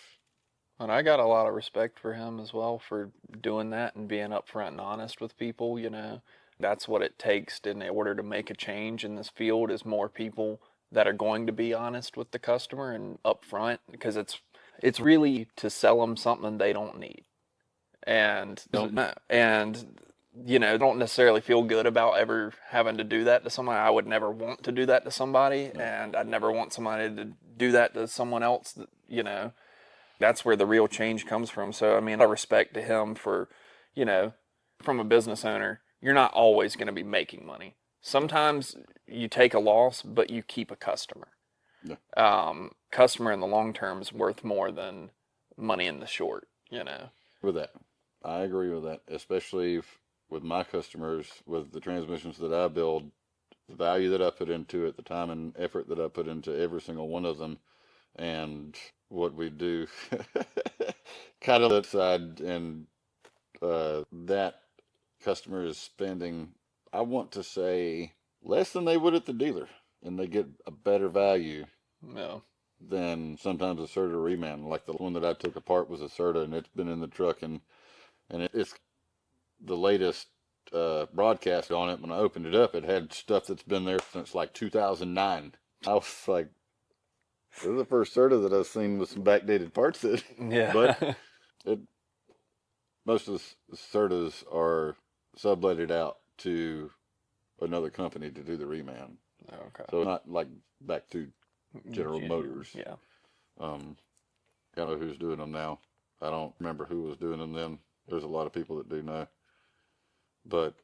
And I got a lot of respect for him as well for doing that and being upfront and honest with people, That's what it takes in order to make a change in this field is more people that are going to be honest with the customer and upfront, because it's really to sell them something they don't need. And don't necessarily feel good about ever having to do that to somebody. I would never want to do that to somebody, and I'd never want somebody to do that to someone else, That's where the real change comes from. So, I mean, I respect to him for, from a business owner, you're not always going to be making money. Sometimes you take a loss, but you keep a customer. Yeah. Customer in the long term is worth more than money in the short, With that, I agree with that, especially with my customers, with the transmissions that I build, the value that I put into it, the time and effort that I put into every single one of them, and what we do kind of that side, and that customer is spending, I want to say, less than they would at the dealer, and they get a better value than sometimes a Serta reman. Like the one that I took apart was a Serta, and it's been in the truck, and it's the latest broadcast on it. When I opened it up, it had stuff that's been there since like 2009. I was like, this is the first Serta that I've seen with some backdated parts in it. Yeah. But most of the Sertas are subletted out to another company to do the reman. Okay. So not like back to General Motors. Yeah. I don't know who's doing them now. I don't remember who was doing them then. There's a lot of people that do know. But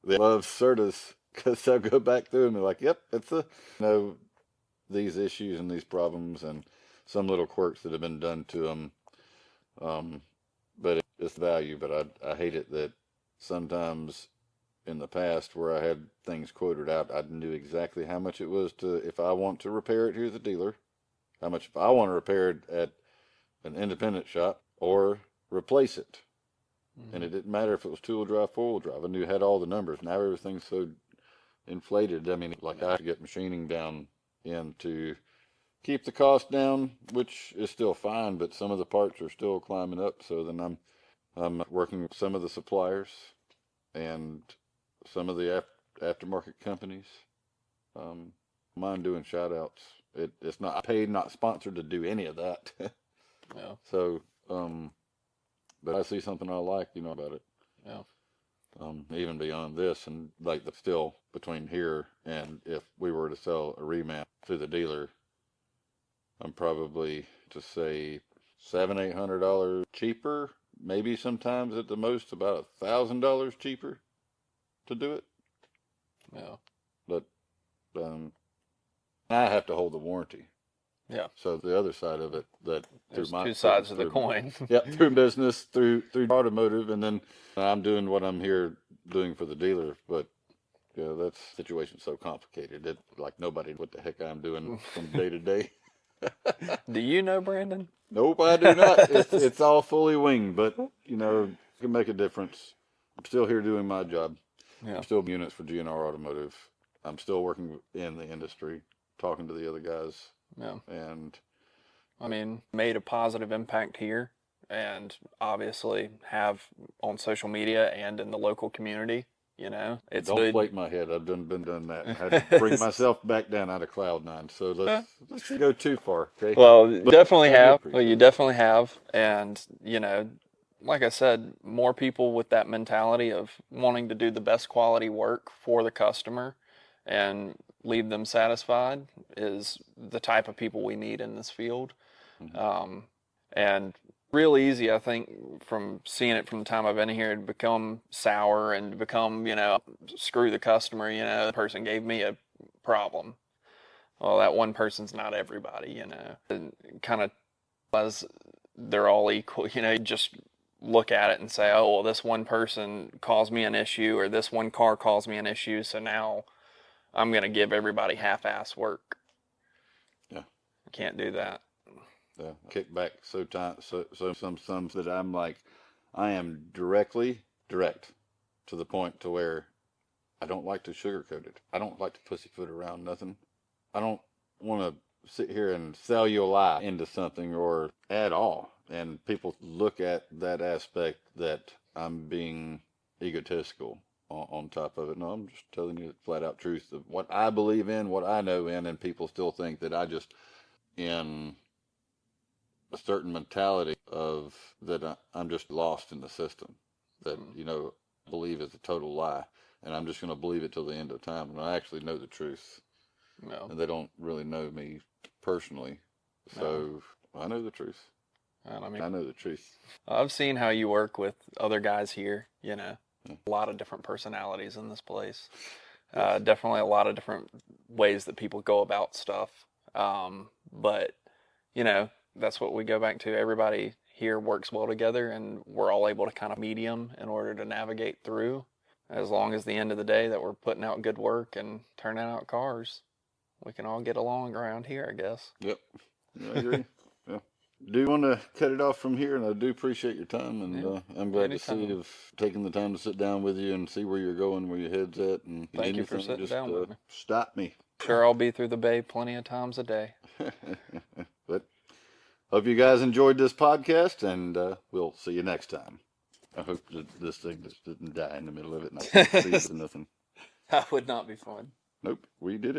they love Sertas because they'll go back through and they're like, "Yep, it's these issues and these problems and some little quirks that have been done to them." But it's value. But I hate it that sometimes in the past where I had things quoted out, I knew exactly how much it was to, if I want to repair it, here's the dealer. How much if I want to repair it at an independent shop or replace it. And it didn't matter if it was two-wheel drive, four-wheel drive. I knew had all the numbers. Now everything's so inflated. I mean, like I have to get machining down in to keep the cost down, which is still fine, but some of the parts are still climbing up. So then I'm working with some of the suppliers and some of the aftermarket companies. Mind doing shout outs. It's not paid, not sponsored to do any of that. Yeah. So, but I see something I like, about it. Yeah. Even beyond this, and like still between here and if we were to sell a remount to the dealer, I'm probably to say $700-800 cheaper, maybe sometimes at the most about $1,000 cheaper to do it. Yeah. But I have to hold the warranty. Yeah. So the other side of it, that There's through my two sides of the coin. Yep, through business, through automotive, and then I'm doing what I'm here doing for the dealer. But that situation's so complicated that like nobody what the heck I'm doing from day to day. Do you know Brandon? Nope, I do not. It's all fully winged, but it can make a difference. I'm still here doing my job. Yeah. I'm still units for GNR Automotive. I'm still working in the industry, talking to the other guys. Yeah. And I mean, made a positive impact here and obviously have on social media and in the local community. It's don't good. flake my head. I've been done that. I had to bring myself back down out of cloud nine. So let's go too far. Okay. Well, you definitely I do have. appreciate Well, you it. definitely have. And, like I said, more people with that mentality of wanting to do the best quality work for the customer and leave them satisfied is the type of people we need in this field. And real easy, I think, from seeing it from the time I've been here, to become sour and to become, screw the customer, the person gave me a problem. Well, that one person's not everybody, And kind of as they're all equal, just look at it and say, oh, well, this one person caused me an issue or this one car caused me an issue, so now I'm going to give everybody half-ass work. Yeah. Can't do that. Yeah. Kick back so some that I'm like, I am direct to the point to where I don't like to sugarcoat it. I don't like to pussyfoot around nothing. I don't want to sit here and sell you a lie into something or at all. And people look at that aspect that I'm being egotistical on top of it. No, I'm just telling you the flat out truth of what I believe in, what I know in, and people still think that I just, in a certain mentality of that I'm just lost in the system that, believe is a total lie. And I'm just going to believe it till the end of time. And I actually know the truth. No. And they don't really know me personally. So I know the truth. I know the truth. I've seen how you work with other guys here, a lot of different personalities in this place. Yes. Definitely a lot of different ways that people go about stuff. But, that's what we go back to. Everybody here works well together and we're all able to kind of medium in order to navigate through. As long as the end of the day that we're putting out good work and turning out cars, we can all get along around here, I guess. Yep. I agree. Yeah. Do want to cut it off from here, and I do appreciate your time, and I'm glad to see you've taken the time to sit down with you and see where you're going, where your head's at, and Thank you for sitting down with me. Stop me. Sure, I'll be through the bay plenty of times a day. But hope you guys enjoyed this podcast, and we'll see you next time. I hope that this thing just didn't die in the middle of it, and I can't see it or nothing. That would not be fun. Nope, we did it.